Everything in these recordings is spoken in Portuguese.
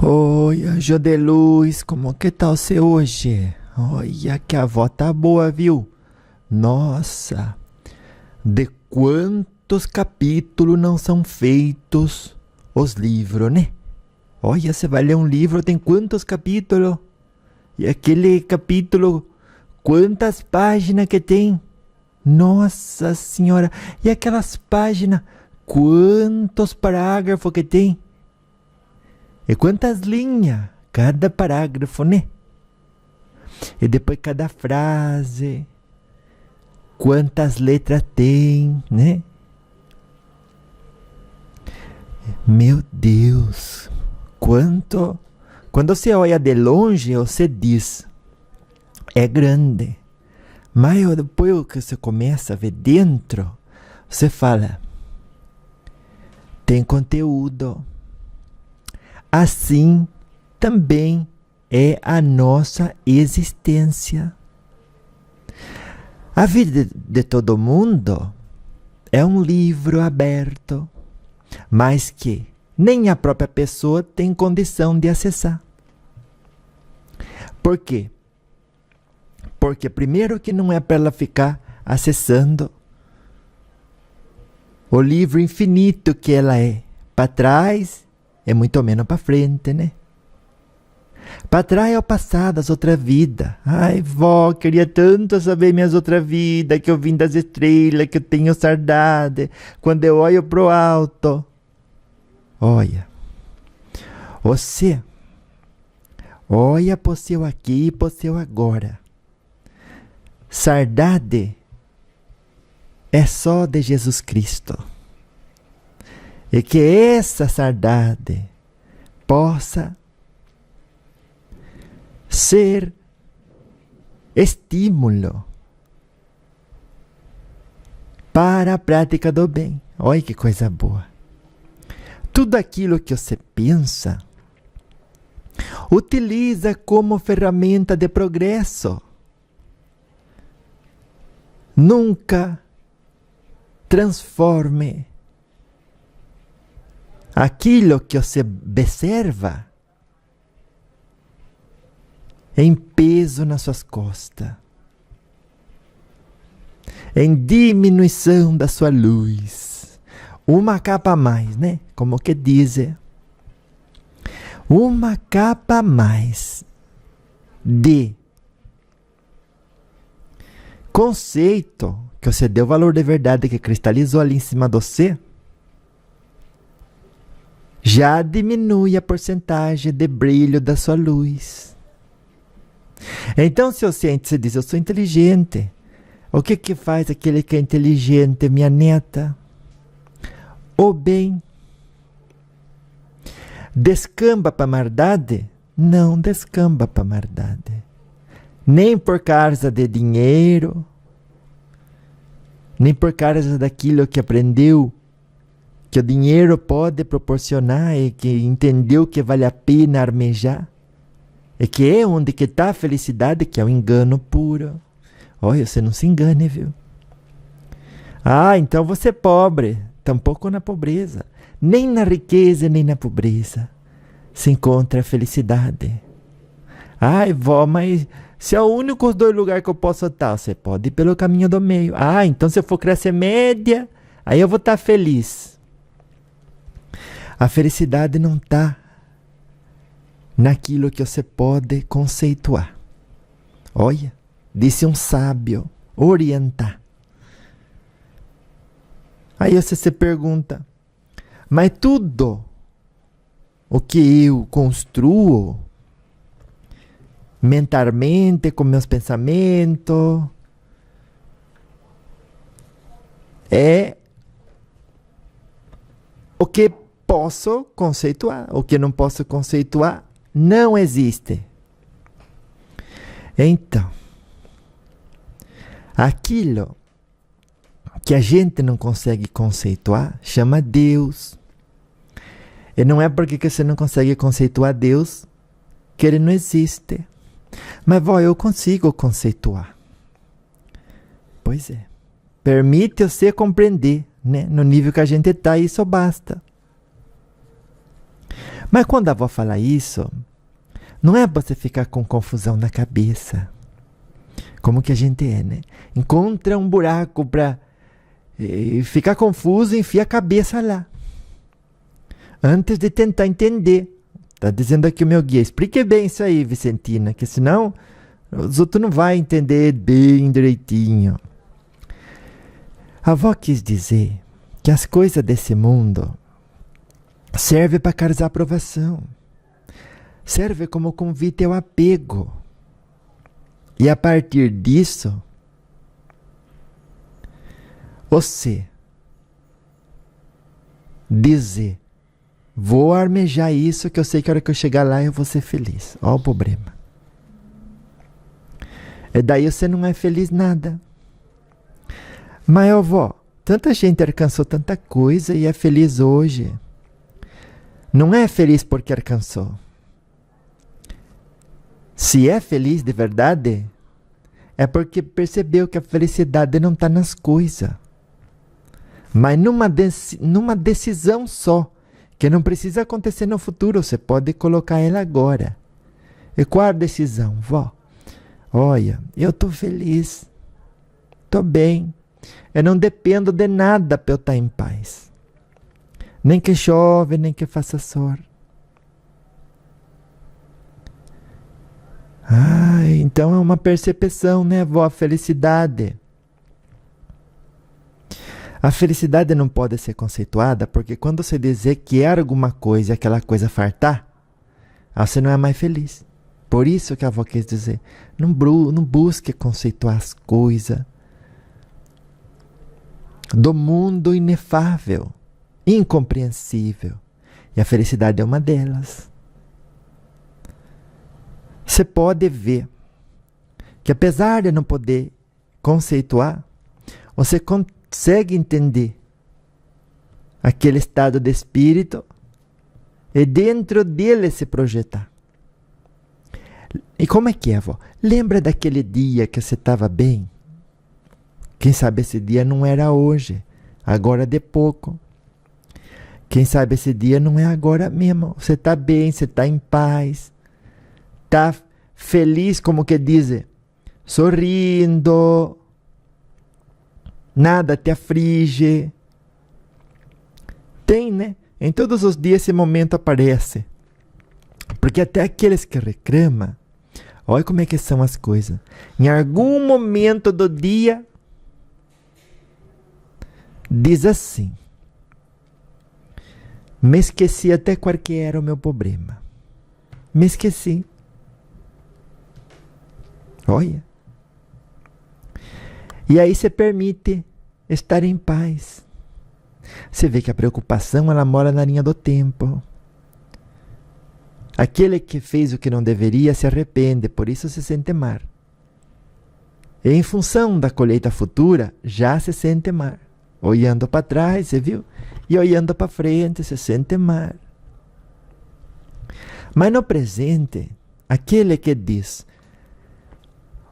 Oi, anjo de luz, como que tá você hoje? Olha que a avó tá boa, viu? Nossa, de quantos capítulos não são feitos os livros, né? Olha, você vai ler um livro, tem quantos capítulos? E aquele capítulo, quantas páginas que tem? Nossa senhora, e aquelas páginas, quantos parágrafos que tem? E quantas linhas? Cada parágrafo, né? E depois cada frase. Quantas letras tem, né? Meu Deus. Quanto. Quando você olha de longe, você diz. É grande. Mas depois que você começa a ver dentro, você fala. Tem conteúdo. Assim também é a nossa existência. A vida de todo mundo é um livro aberto, mas que nem a própria pessoa tem condição de acessar. Por quê? Porque primeiro que não é para ela ficar acessando o livro infinito que ela é. Para trás é muito menos para frente, né? Para trás é o passado, as outras vidas. Ai, vó, queria tanto saber minhas outras vidas, que eu vim das estrelas, que eu tenho saudade. Quando eu olho pro alto. Olha. Você. Olha pro seu aqui e pro seu agora. Saudade é só de Jesus Cristo. E que essa saudade possa ser estímulo para a prática do bem. Olha que coisa boa. Tudo aquilo que você pensa, utiliza como ferramenta de progresso. Nunca transforme aquilo que você observa em peso nas suas costas, em diminuição da sua luz. Uma capa a mais, né? Como que dizem? Uma capa a mais de conceito que você deu valor de verdade, que cristalizou ali em cima de você, já diminui a porcentagem de brilho da sua luz. Então, se você diz, eu sou inteligente, o que faz aquele que é inteligente, minha neta? O bem. Descamba para a maldade? Não descamba para a maldade. Nem por causa de dinheiro, nem por causa daquilo que aprendeu, que o dinheiro pode proporcionar e que entendeu que vale a pena armejar. E que é onde que está a felicidade, que é o engano puro. Olha, você não se engane, viu? Ah, então você é pobre. Tampouco na pobreza. Nem na riqueza, nem na pobreza se encontra a felicidade. Ai, vó, mas se é o único dois lugares que eu posso estar, você pode ir pelo caminho do meio. Ah, então se eu for classe média, aí eu vou estar feliz. A felicidade não está naquilo que você pode conceituar. Olha, disse um sábio, orientar. Aí você se pergunta, mas tudo o que eu construo mentalmente, com meus pensamentos, é o que posso conceituar. O que não posso conceituar não existe. Então, aquilo que a gente não consegue conceituar chama Deus. E não é porque você não consegue conceituar Deus que ele não existe. Mas, vó, eu consigo conceituar. Pois é. Permite você compreender, né? No nível que a gente está, isso basta. Mas quando a avó fala isso, não é pra você ficar com confusão na cabeça. Como que a gente é, né? Encontra um buraco pra ficar confuso e enfia a cabeça lá. Antes de tentar entender. Tá dizendo aqui o meu guia. Explique bem isso aí, Vicentina, que senão os outros não vão entender bem direitinho. A avó quis dizer que as coisas desse mundo servem para causar aprovação. Serve como convite ao apego. E a partir disso, você dizer, vou almejar isso que eu sei que a hora que eu chegar lá eu vou ser feliz. Olha o problema. E daí você não é feliz nada. Mas, avó, tanta gente alcançou tanta coisa e é feliz hoje. Não é feliz porque alcançou. Se é feliz de verdade, é porque percebeu que a felicidade não está nas coisas. Mas numa decisão só, que não precisa acontecer no futuro, você pode colocar ela agora. E qual a decisão, vó? Olha, eu estou feliz, estou bem, eu não dependo de nada para eu estar em paz. Nem que chove, nem que faça sol. Então é uma percepção, né, vó? A felicidade. A felicidade não pode ser conceituada porque quando você dizer que quer alguma coisa e aquela coisa fartar, você não é mais feliz. Por isso que a avó quis dizer, não busque conceituar as coisas do mundo inefável, incompreensível. E a felicidade é uma delas. Você pode ver que apesar de não poder conceituar, você consegue entender aquele estado de espírito e dentro dele se projetar. E como é que é, avó? Lembra daquele dia que você estava bem? Quem sabe esse dia não era hoje, agora de pouco. Quem sabe esse dia não é agora mesmo. Você está bem, você está em paz. Está feliz, como que dizem, sorrindo, nada te aflige. Tem, né? Em todos os dias esse momento aparece. Porque até aqueles que reclamam, olha como é que são as coisas. Em algum momento do dia, diz assim, me esqueci até qual que era o meu problema. Me esqueci. Olha. E aí você permite estar em paz. Você vê que a preocupação ela mora na linha do tempo. Aquele que fez o que não deveria se arrepende, por isso se sente mal. E em função da colheita futura, já se sente mal. Olhando para trás, você viu? E olhando para frente, se sente mal. Mas no presente, aquele que diz,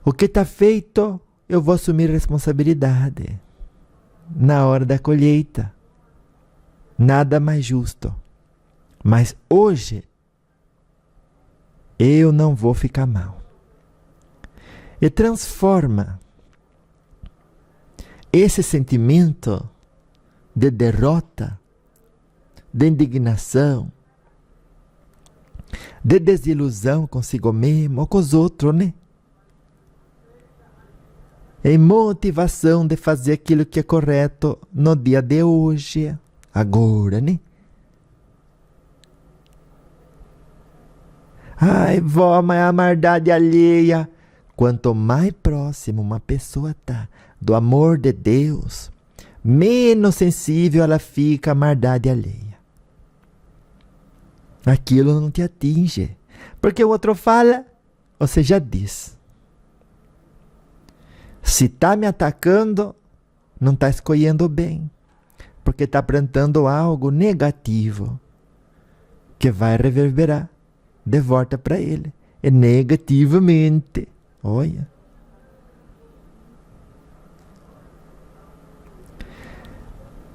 o que está feito, eu vou assumir responsabilidade. Na hora da colheita, nada mais justo. Mas hoje, eu não vou ficar mal. E transforma esse sentimento de derrota, de indignação, de desilusão consigo mesmo ou com os outros, né? Em motivação de fazer aquilo que é correto no dia de hoje, agora, né? Ai, vó, mas a maldade alheia. Quanto mais próximo uma pessoa está do amor de Deus, menos sensível ela fica à maldade alheia. Aquilo não te atinge. Porque o outro fala, você já diz. Se está me atacando, não está escolhendo bem. Porque está plantando algo negativo que vai reverberar de volta para ele. E negativamente. Olha.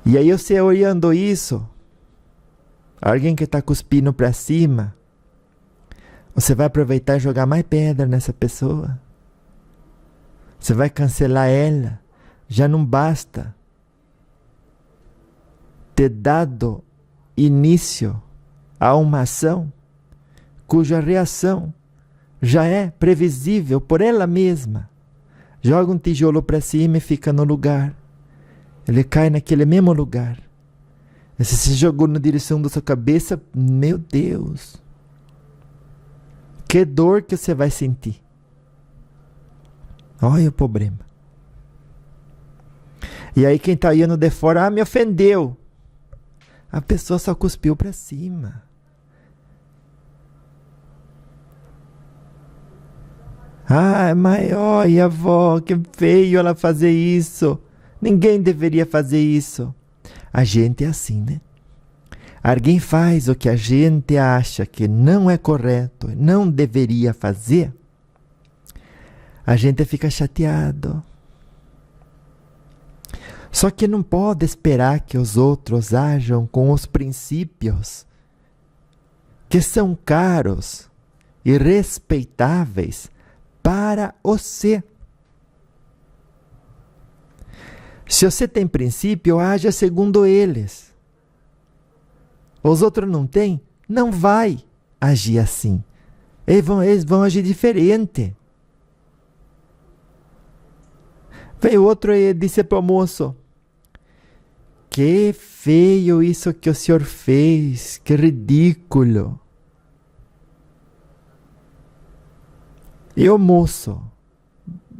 E aí você olhando isso, alguém que está cuspindo para cima, você vai aproveitar e jogar mais pedra nessa pessoa. Você vai cancelar ela. Já não basta ter dado início a uma ação cuja reação já é previsível por ela mesma. Joga um tijolo para cima e fica no lugar. Ele cai naquele mesmo lugar. E se você jogou na direção da sua cabeça, meu Deus, que dor que você vai sentir. Olha o problema. E aí quem está indo de fora, me ofendeu. A pessoa só cuspiu para cima. Mas olha, avó, que feio ela fazer isso. Ninguém deveria fazer isso. A gente é assim, né? Alguém faz o que a gente acha que não é correto, não deveria fazer. A gente fica chateado. Só que não pode esperar que os outros ajam com os princípios que são caros e respeitáveis para você. Se você tem princípio, haja segundo eles. Os outros não têm, não vai agir assim. Eles vão agir diferente. Veio outro e disse para o moço: que feio isso que o senhor fez, que ridículo. E o moço,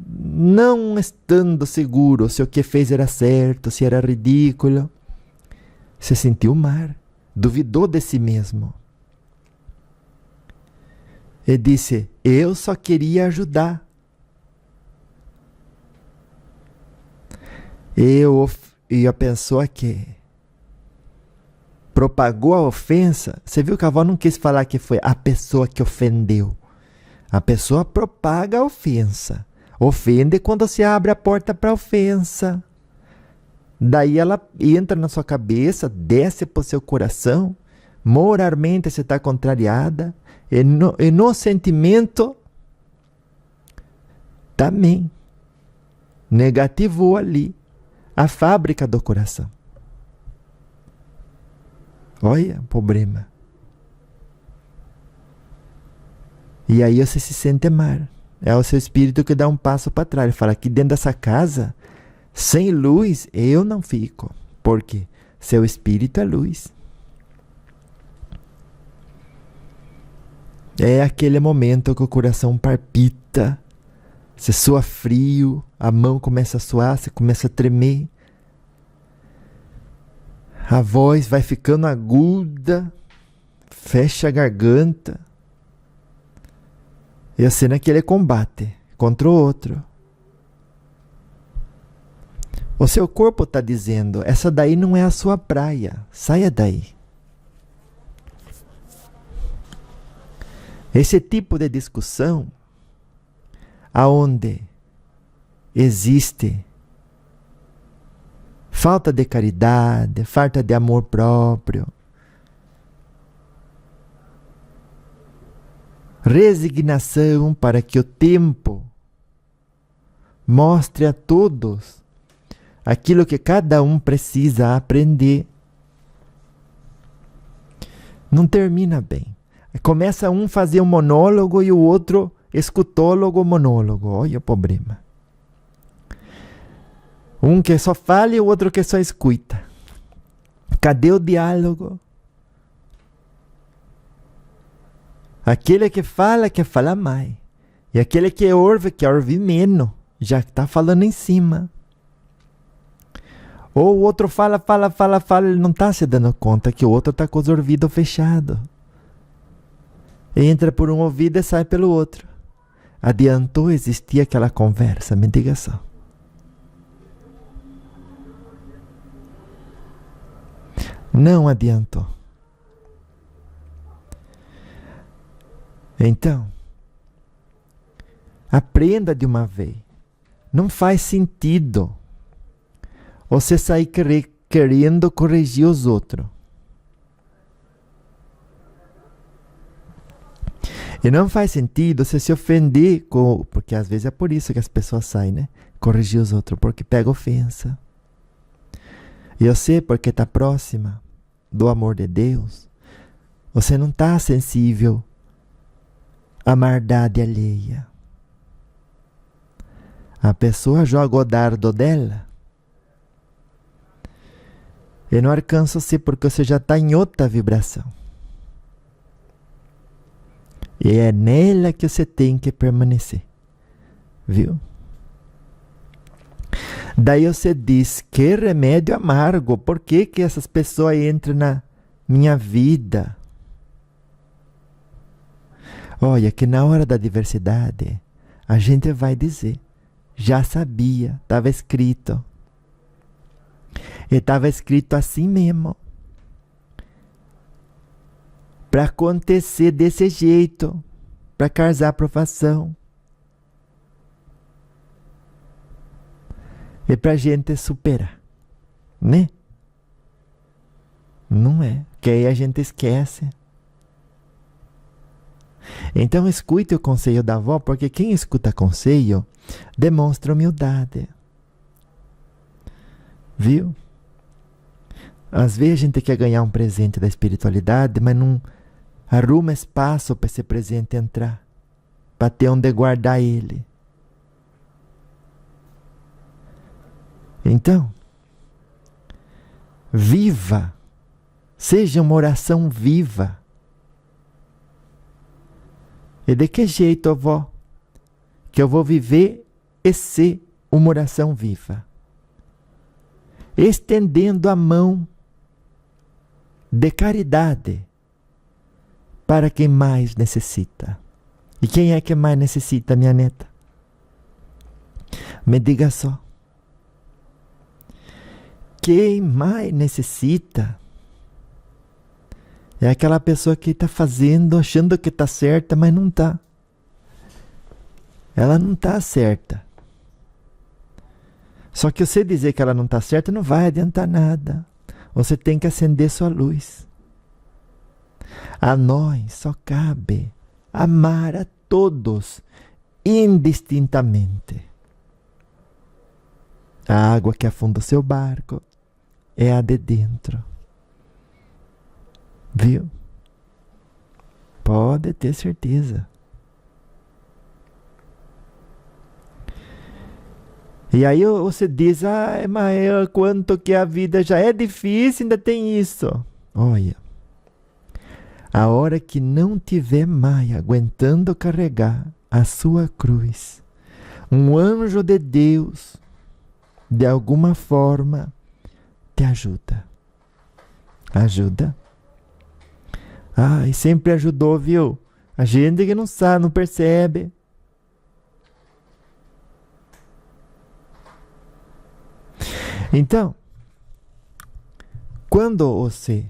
não estando seguro se o que fez era certo, se era ridículo, se sentiu mal, duvidou de si mesmo. E disse: eu só queria ajudar. E a pessoa que propagou a ofensa, você viu que a avó não quis falar que foi a pessoa que ofendeu. A pessoa propaga a ofensa. Ofende quando se abre a porta para a ofensa. Daí ela entra na sua cabeça, desce para o seu coração. Moralmente você está contrariada. E no sentimento também negativou ali a fábrica do coração. Olha o problema. E aí você se sente mal. É o seu espírito que dá um passo para trás. Ele fala: aqui dentro dessa casa, sem luz, eu não fico. Porque seu espírito é luz. É aquele momento que o coração palpita. Você sua frio, a mão começa a suar, você começa a tremer. A voz vai ficando aguda, fecha a garganta. E a cena que ele combate contra o outro. O seu corpo está dizendo: essa daí não é a sua praia, saia daí. Esse tipo de discussão, aonde existe falta de caridade, falta de amor próprio, resignação para que o tempo mostre a todos aquilo que cada um precisa aprender, não termina bem. Começa um fazer um monólogo e o outro escutólogo monólogo. Olha o problema. Um que só fala e o outro que só escuta. Cadê o diálogo? Aquele que fala, quer falar mais. E aquele que ouve, quer ouvir menos. Já está falando em cima. Ou o outro fala, ele não está se dando conta que o outro está com os ouvidos fechados. Entra por um ouvido e sai pelo outro. Adiantou existir aquela conversa, me diga só. Não adiantou. Então, aprenda de uma vez. Não faz sentido você sair querendo corrigir os outros. E não faz sentido você se ofender, porque às vezes é por isso que as pessoas saem, né? Corrigir os outros, porque pega ofensa. E você, porque está próxima do amor de Deus, você não está sensível à maldade alheia. A pessoa joga o dardo dela e não alcança você porque você já está em outra vibração. E é nela que você tem que permanecer. Viu? Daí você diz, que remédio amargo. Por que que essas pessoas entram na minha vida? Olha, que na hora da adversidade, a gente vai dizer, já sabia, estava escrito. E estava escrito assim mesmo. Para acontecer desse jeito, para causar provação. E para a gente superar, né? Não é, que aí a gente esquece. Então escute o conselho da avó, porque quem escuta conselho demonstra humildade. Viu? Às vezes a gente quer ganhar um presente da espiritualidade, mas não arruma espaço para esse presente entrar, para ter onde guardar ele. Então, viva, seja uma oração viva. E de que jeito, avó, que eu vou viver e ser uma oração viva? Estendendo a mão de caridade para quem mais necessita. E quem é que mais necessita, minha neta? Me diga só. Quem mais necessita é aquela pessoa que está fazendo, achando que está certa, mas não está. Ela não está certa. Só que você dizer que ela não está certa não vai adiantar nada. Você tem que acender sua luz. A nós só cabe amar a todos indistintamente. A água que afunda o seu barco é a de dentro. Viu? Pode ter certeza. E aí você diz, mas quanto que a vida já é difícil, ainda tem isso. Olha, a hora que não tiver mais aguentando carregar a sua cruz, um anjo de Deus, de alguma forma, te ajuda. Ajuda. E sempre ajudou, viu? A gente que não sabe, não percebe. Então, quando você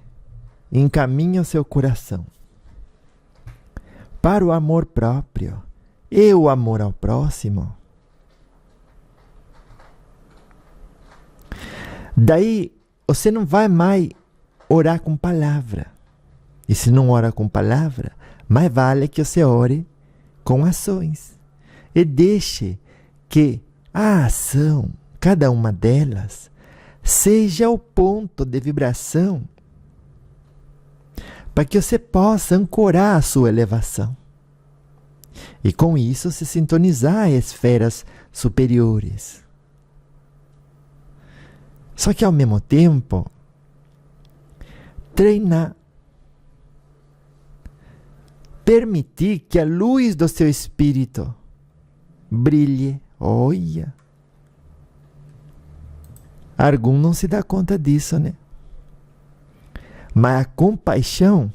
encaminha o seu coração para o amor próprio e o amor ao próximo, daí você não vai mais orar com palavra. E se não ora com palavra, mais vale que você ore com ações. E deixe que a ação, cada uma delas, seja o ponto de vibração para que você possa ancorar a sua elevação. E com isso se sintonizar em esferas superiores. Só que ao mesmo tempo, treinar. Permitir que a luz do seu espírito brilhe. Olha. Algum não se dá conta disso, né? Mas a compaixão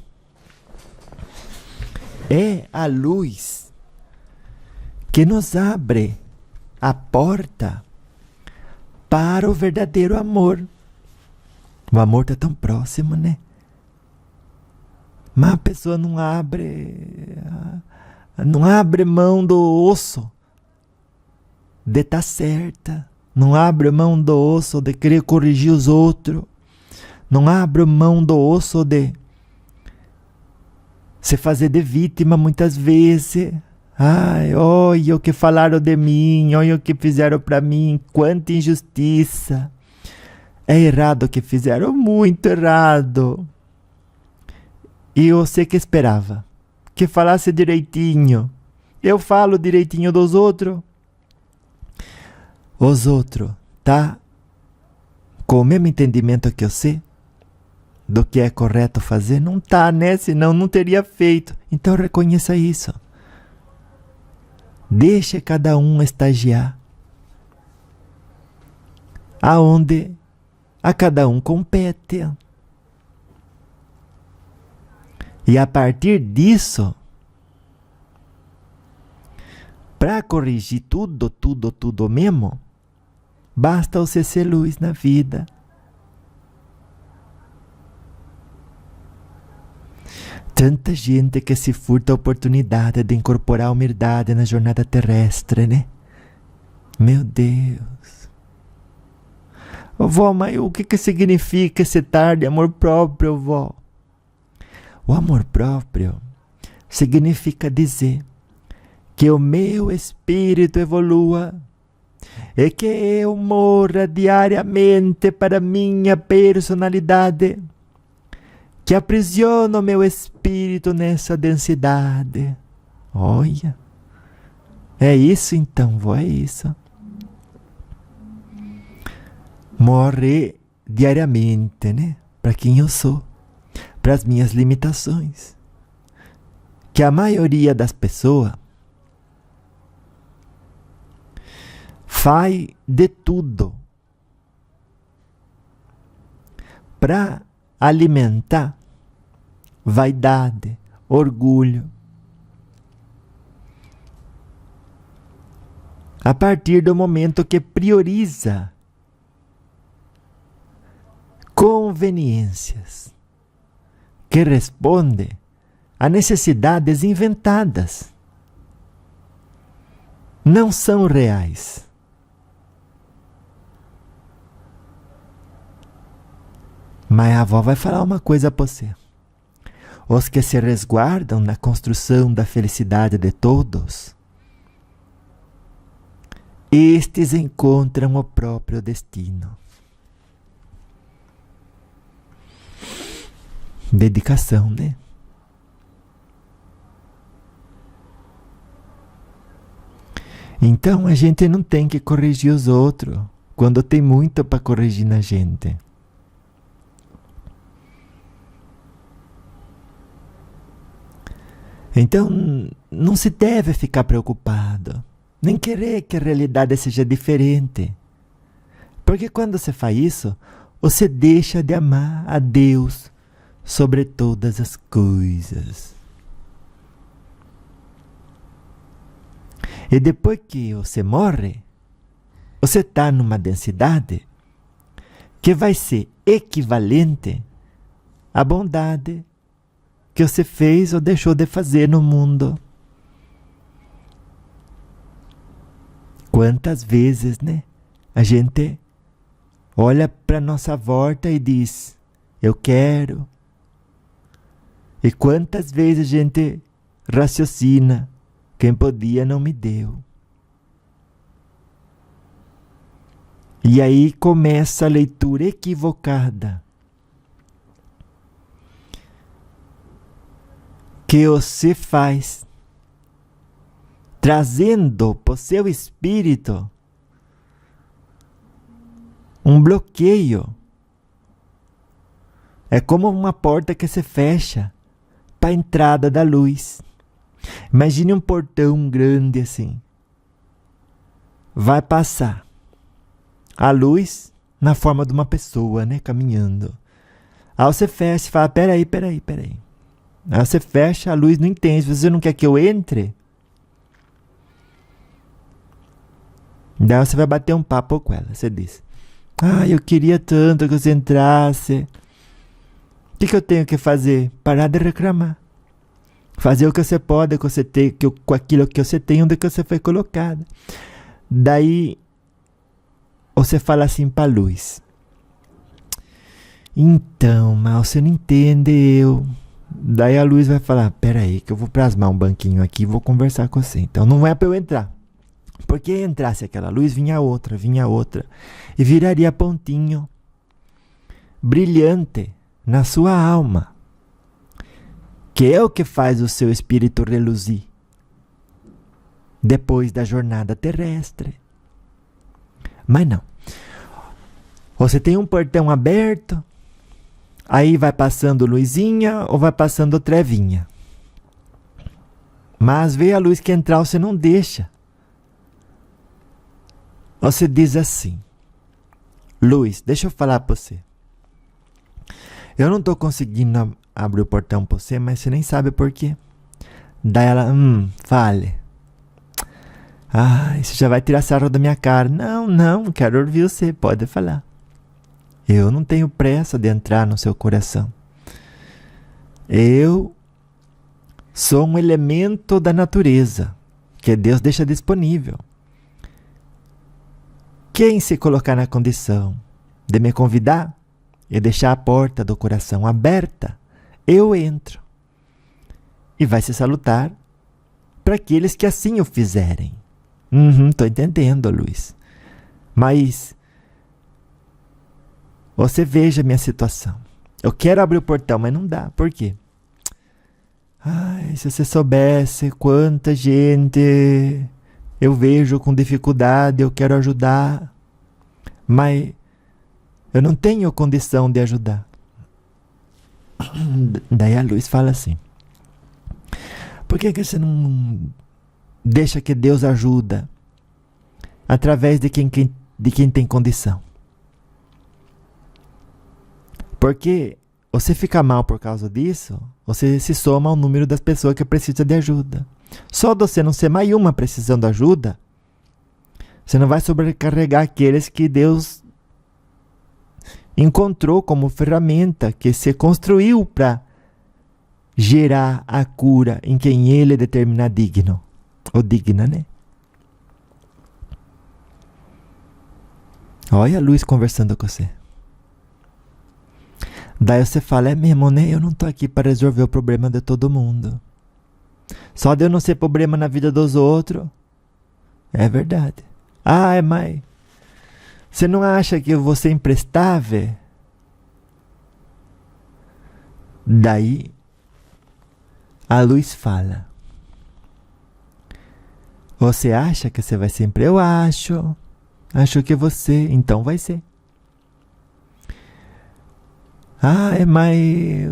é a luz que nos abre a porta para o verdadeiro amor. O amor está tão próximo, né? Mas a pessoa não abre mão do osso de estar certa. Não abre mão do osso de querer corrigir os outros. Não abre mão do osso de se fazer de vítima muitas vezes. Ai, olha o que falaram de mim, olha o que fizeram para mim, quanta injustiça. É errado o que fizeram, muito errado. E você que esperava? Que falasse direitinho. Eu falo direitinho dos outros. Os outros, tá? Com o mesmo entendimento que eu sei do que é correto fazer, não tá, né? Senão não teria feito. Então reconheça isso. Deixe cada um estagiar aonde a cada um compete. E a partir disso, para corrigir tudo mesmo, basta você ser luz na vida. Tanta gente que se furta a oportunidade de incorporar a humildade na jornada terrestre, né? Meu Deus. Ô, vó, mas o que significa esse tal de amor próprio, vó? O amor próprio significa dizer que o meu espírito evolua e que eu morra diariamente para minha personalidade, que aprisiono meu espírito nessa densidade. Olha, é isso então, vó, é isso. Morrer diariamente, né? Para quem eu sou, para as minhas limitações. Que a maioria das pessoas faz de tudo para alimentar vaidade, orgulho. A partir do momento que prioriza conveniências, que responde a necessidades inventadas, não são reais. Mas a avó vai falar uma coisa para você. Os que se resguardam na construção da felicidade de todos, estes encontram o próprio destino. Dedicação, né? Então a gente não tem que corrigir os outros quando tem muito para corrigir na gente. Então não se deve ficar preocupado, nem querer que a realidade seja diferente. Porque quando você faz isso, você deixa de amar a Deus sobre todas as coisas. E depois que você morre, você está numa densidade que vai ser equivalente à bondade que você fez ou deixou de fazer no mundo. Quantas vezes, né? A gente olha para nossa volta e diz, eu quero. E quantas vezes a gente raciocina, quem podia não me deu. E aí começa a leitura equivocada. Que você faz, trazendo para o seu espírito um bloqueio. É como uma porta que se fecha para a entrada da luz. Imagine um portão grande assim. Vai passar a luz na forma de uma pessoa, né, caminhando. Aí você fecha e fala, peraí. Aí você fecha, a luz não entende. Você não quer que eu entre? Daí você vai bater um papo com ela. Você diz, eu queria tanto que você entrasse. O que eu tenho que fazer? Parar de reclamar. Fazer o que você pode com aquilo que você tem, onde que você foi colocado. Daí você fala assim para a luz. Então, mas você não entende eu. Daí a luz vai falar, peraí que eu vou plasmar um banquinho aqui e vou conversar com você. Então não é para eu entrar. Porque entrasse aquela luz, vinha outra. E viraria pontinho brilhante na sua alma. Que é o que faz o seu espírito reluzir. Depois da jornada terrestre. Mas não. Você tem um portão aberto, aí vai passando luzinha ou vai passando trevinha. Mas vê a luz que entrar, você não deixa. Você diz assim, luz, deixa eu falar para você. Eu não estou conseguindo abrir o portão para você, mas você nem sabe por quê. Daí ela, fale. Você já vai tirar sarro da minha cara. Não, quero ouvir você, pode falar. Eu não tenho pressa de entrar no seu coração. Eu sou um elemento da natureza que Deus deixa disponível. Quem se colocar na condição de me convidar e deixar a porta do coração aberta, eu entro. E vai se salutar para aqueles que assim o fizerem. Estou entendendo, Luiz. Mas você veja a minha situação. Eu quero abrir o portão, mas não dá. Por quê? Se você soubesse quanta gente eu vejo com dificuldade, eu quero ajudar, mas eu não tenho condição de ajudar. Daí a luz fala assim, por que você não deixa que Deus ajuda através de quem tem condição? Porque você fica mal por causa disso, você se soma ao número das pessoas que precisam de ajuda. Só de você não ser mais uma precisando de ajuda, você não vai sobrecarregar aqueles que Deus encontrou como ferramenta, que se construiu para gerar a cura em quem Ele determinar digno. Ou digna, né? Olha a luz conversando com você. Daí você fala, é mesmo, né? Eu não tô aqui para resolver o problema de todo mundo. Só de eu não ser problema na vida dos outros. É verdade. Mas você não acha que eu vou ser imprestável? Daí a luz fala, você acha que você vai sempre? Eu acho que você, então vai ser. Mas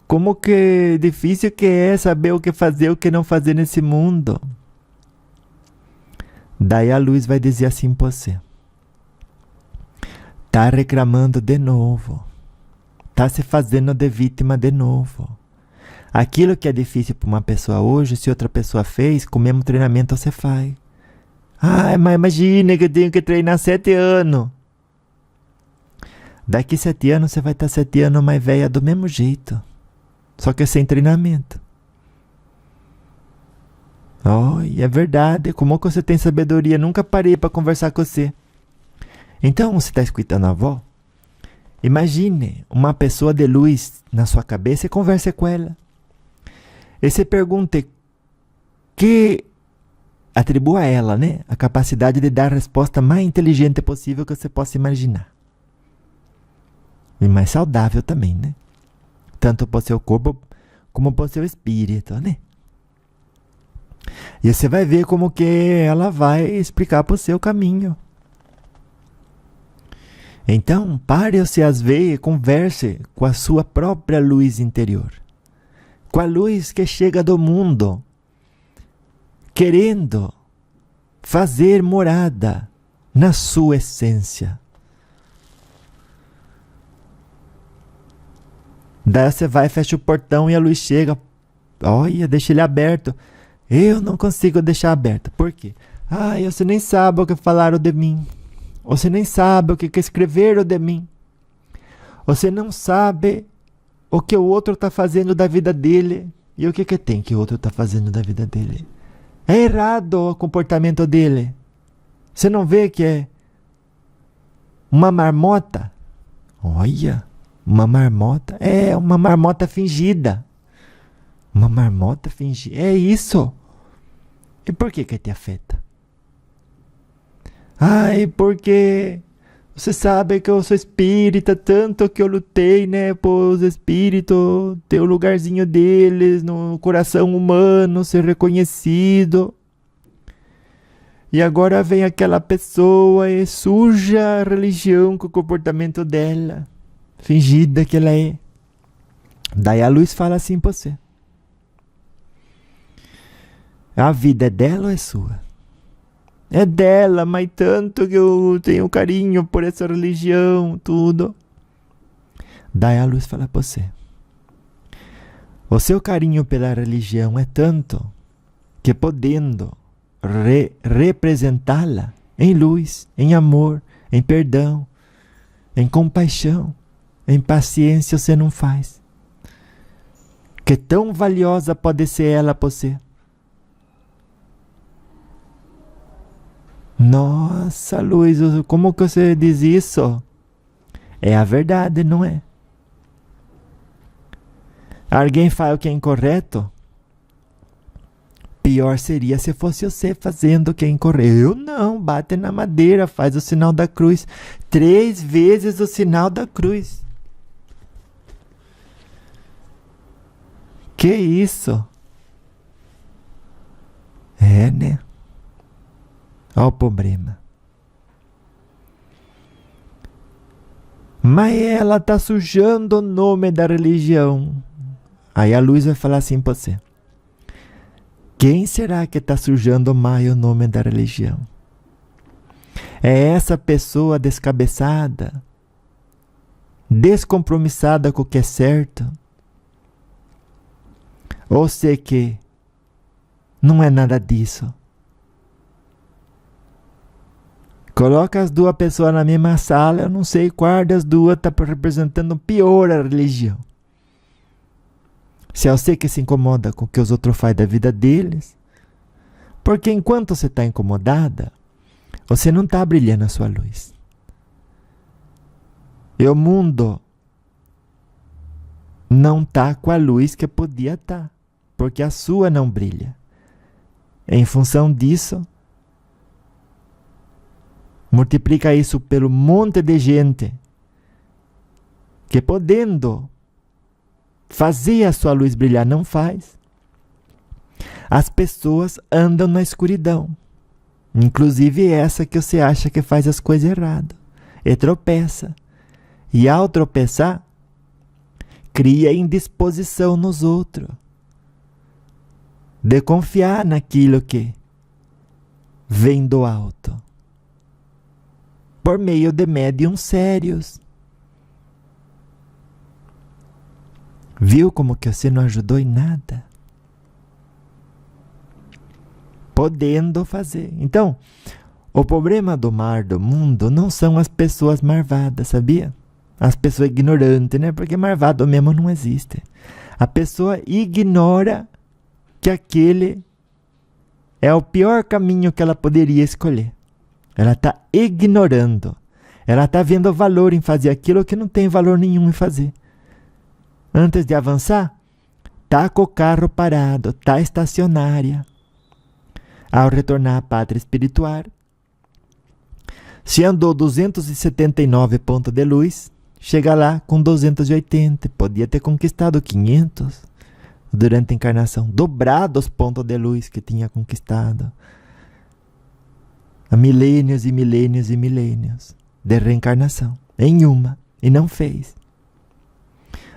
como que difícil que é saber o que fazer e o que não fazer nesse mundo. Daí a luz vai dizer assim para você. Tá reclamando de novo. Tá se fazendo de vítima de novo. Aquilo que é difícil para uma pessoa hoje, se outra pessoa fez, com o mesmo treinamento você faz. Mas imagina que eu tenho que treinar 7 anos. Daqui 7 anos você vai estar 7 anos mais velha do mesmo jeito. Só que sem treinamento. E é verdade. Como que você tem sabedoria? Nunca parei para conversar com você. Então, você está escutando a avó? Imagine uma pessoa de luz na sua cabeça e converse com ela. E você pergunta que atribua a ela, né, a capacidade de dar a resposta mais inteligente possível que você possa imaginar. E mais saudável também, né? Tanto para o seu corpo como para o seu espírito, né? E você vai ver como que ela vai explicar para o seu caminho. Então, pare-se às vezes e converse com a sua própria luz interior. Com a luz que chega do mundo, querendo fazer morada na sua essência. Daí você vai, fecha o portão e a luz chega. Olha, deixa ele aberto. Eu não consigo deixar aberto. Por quê? Você nem sabe o que falaram de mim. Você nem sabe o que escreveram de mim. Você não sabe o que o outro está fazendo da vida dele. E o que tem que o outro está fazendo da vida dele? É errado o comportamento dele. Você não vê que é uma marmota? Olha, uma marmota. É uma marmota fingida. Uma marmota fingir? É isso. E por que te afeta? Ai, porque você sabe que eu sou espírita, tanto que eu lutei, né, pros espíritos ter o lugarzinho deles no coração humano, ser reconhecido. E agora vem aquela pessoa e suja a religião com o comportamento dela, fingida que ela é. Daí a luz fala assim pra você: a vida é dela ou é sua? É dela, mas tanto que eu tenho carinho por essa religião, tudo. Daí a luz fala pra você: o seu carinho pela religião é tanto que podendo representá-la em luz, em amor, em perdão, em compaixão, em paciência, você não faz. Que tão valiosa pode ser ela pra você? Nossa, Luiz, como que você diz isso? É a verdade, não é? Alguém faz o que é incorreto? Pior seria se fosse você fazendo o que é incorreto. Eu não, bate na madeira, faz o sinal da cruz. 3 vezes o sinal da cruz. Que isso? É, né? Olha o problema. Mas ela tá sujando o nome da religião. Aí a luz vai falar assim pra você: quem será que está sujando mais o nome da religião? É essa pessoa descabeçada, descompromissada com o que é certo? Ou sei que não é nada disso? Coloca as 2 pessoas na mesma sala, eu não sei qual das 2 está representando pior a religião. Se é você que se incomoda com o que os outros fazem da vida deles, porque enquanto você está incomodada, você não está brilhando a sua luz. E o mundo não está com a luz que podia estar, porque a sua não brilha. Em função disso, multiplica isso pelo monte de gente que podendo fazer a sua luz brilhar, não faz. As pessoas andam na escuridão, inclusive essa que você acha que faz as coisas erradas, e tropeça. E ao tropeçar, cria indisposição nos outros, de confiar naquilo que vem do alto, por meio de médiuns sérios. Viu como que você não ajudou em nada? Podendo fazer. Então, o problema do mar do mundo não são as pessoas marvadas, sabia? As pessoas ignorantes, né? Porque marvado mesmo não existe. A pessoa ignora que aquele é o pior caminho que ela poderia escolher. Ela está ignorando. Ela está vendo valor em fazer aquilo que não tem valor nenhum em fazer. Antes de avançar, está com o carro parado, está estacionária. Ao retornar à pátria espiritual, se andou 279 pontos de luz, chega lá com 280. Podia ter conquistado 500 durante a encarnação, dobrado os pontos de luz que tinha conquistado. Há milênios e milênios e milênios de reencarnação em uma, e não fez.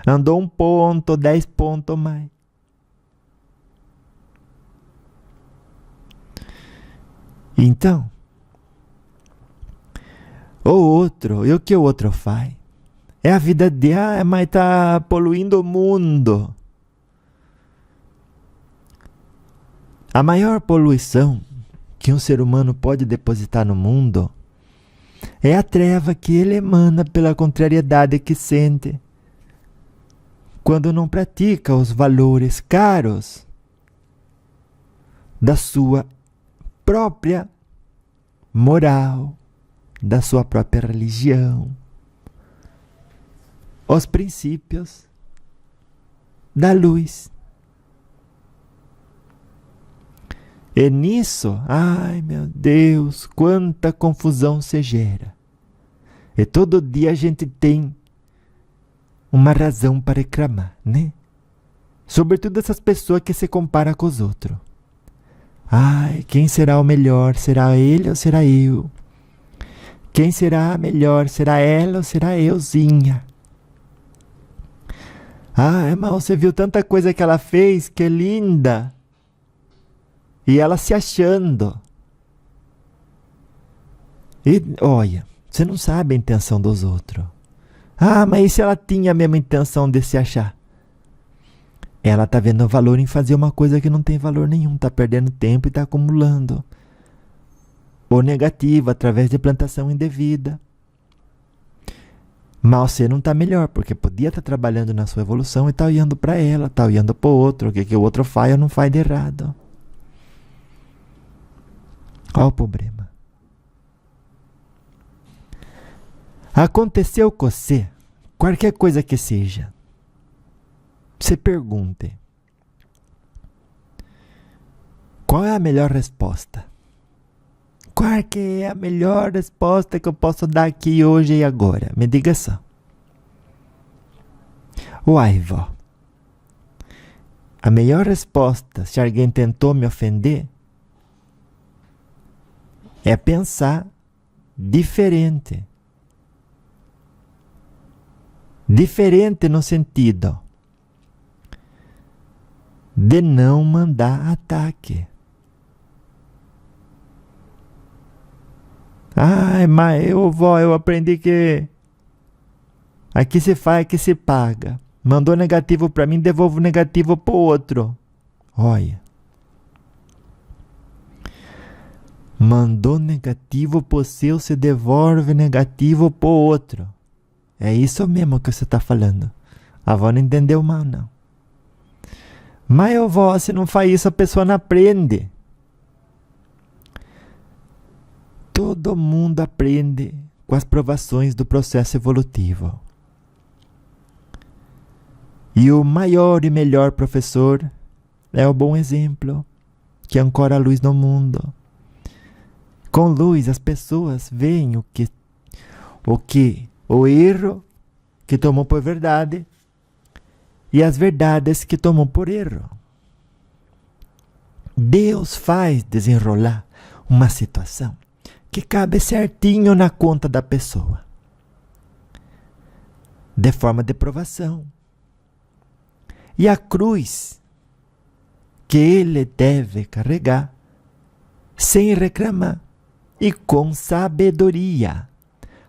Andou 1 ponto, 10 pontos mais. Então, o outro, e o que o outro faz? É a vida de, mas está poluindo o mundo. A maior poluição que um ser humano pode depositar no mundo é a treva que ele emana pela contrariedade que sente quando não pratica os valores caros da sua própria moral, da sua própria religião, os princípios da luz. E nisso, ai meu Deus, quanta confusão se gera. E todo dia a gente tem uma razão para reclamar, né? Sobretudo essas pessoas que se comparam com os outros. Ai, quem será o melhor? Será ele ou será eu? Quem será melhor? Será ela ou será euzinha? Ai, mas você viu tanta coisa que ela fez, que linda. E ela se achando. E olha, você não sabe a intenção dos outros. Ah, mas e se ela tinha a mesma intenção de se achar? Ela tá vendo valor em fazer uma coisa que não tem valor nenhum. Tá perdendo tempo e tá acumulando o negativo através de plantação indevida. Mas você não tá melhor, porque podia estar trabalhando na sua evolução e tá olhando para ela, tá olhando para o outro. O que o outro faz ou não faz de errado. Olha o problema. Aconteceu com você, qualquer coisa que seja, você pergunte: qual é a melhor resposta? Qual que é a melhor resposta que eu posso dar aqui hoje e agora? Me diga só. Uai, vó. A melhor resposta, se alguém tentou me ofender, é pensar diferente. Diferente no sentido de não mandar ataque. Ai, mas eu aprendi que aqui se faz, aqui se paga. Mandou negativo para mim, devolvo negativo pro outro. Olha. Mandou negativo pro seu, se devolve negativo pro outro. É isso mesmo que você está falando. A avó não entendeu mal, não. Mas, avó, se não faz isso, a pessoa não aprende. Todo mundo aprende com as provações do processo evolutivo. E o maior e melhor professor é o bom exemplo, que ancora a luz no mundo. Com luz, as pessoas veem o erro que tomou por verdade e as verdades que tomou por erro. Deus faz desenrolar uma situação que cabe certinho na conta da pessoa, de forma de provação. E a cruz que ele deve carregar sem reclamar e com sabedoria,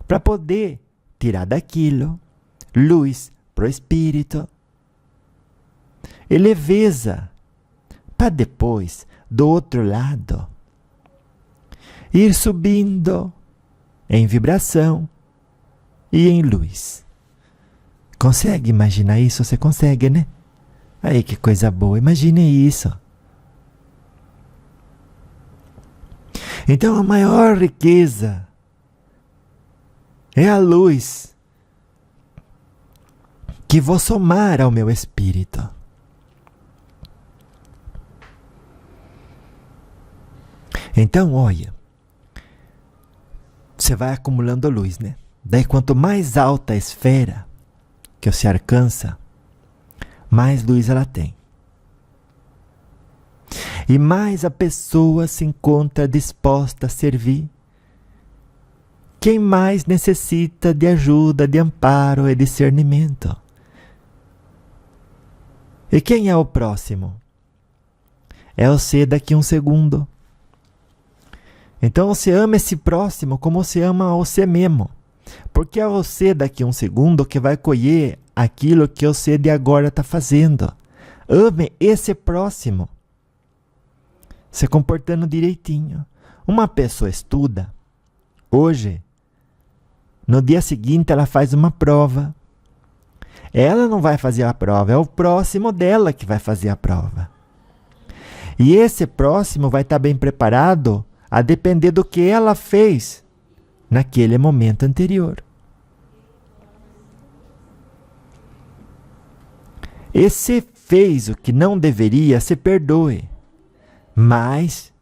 para poder tirar daquilo luz para o espírito e leveza, para depois, do outro lado, ir subindo em vibração e em luz. Consegue imaginar isso? Você consegue, né? Aí que coisa boa, imagine isso. Então a maior riqueza é a luz que vou somar ao meu espírito. Então, olha, você vai acumulando luz, né? Daí quanto mais alta a esfera que você alcança, mais luz ela tem. E mais a pessoa se encontra disposta a servir quem mais necessita de ajuda, de amparo e discernimento. E quem é o próximo? É você daqui um segundo. Então você ama esse próximo como você ama você mesmo. Porque é você daqui um segundo que vai colher aquilo que você de agora está fazendo. Ame esse próximo, se comportando direitinho. Uma pessoa estuda hoje, no dia seguinte ela faz uma prova. Ela não vai fazer a prova, é o próximo dela que vai fazer a prova. E esse próximo vai estar bem preparado a depender do que ela fez naquele momento anterior. E se fez o que não deveria, se perdoe. Mas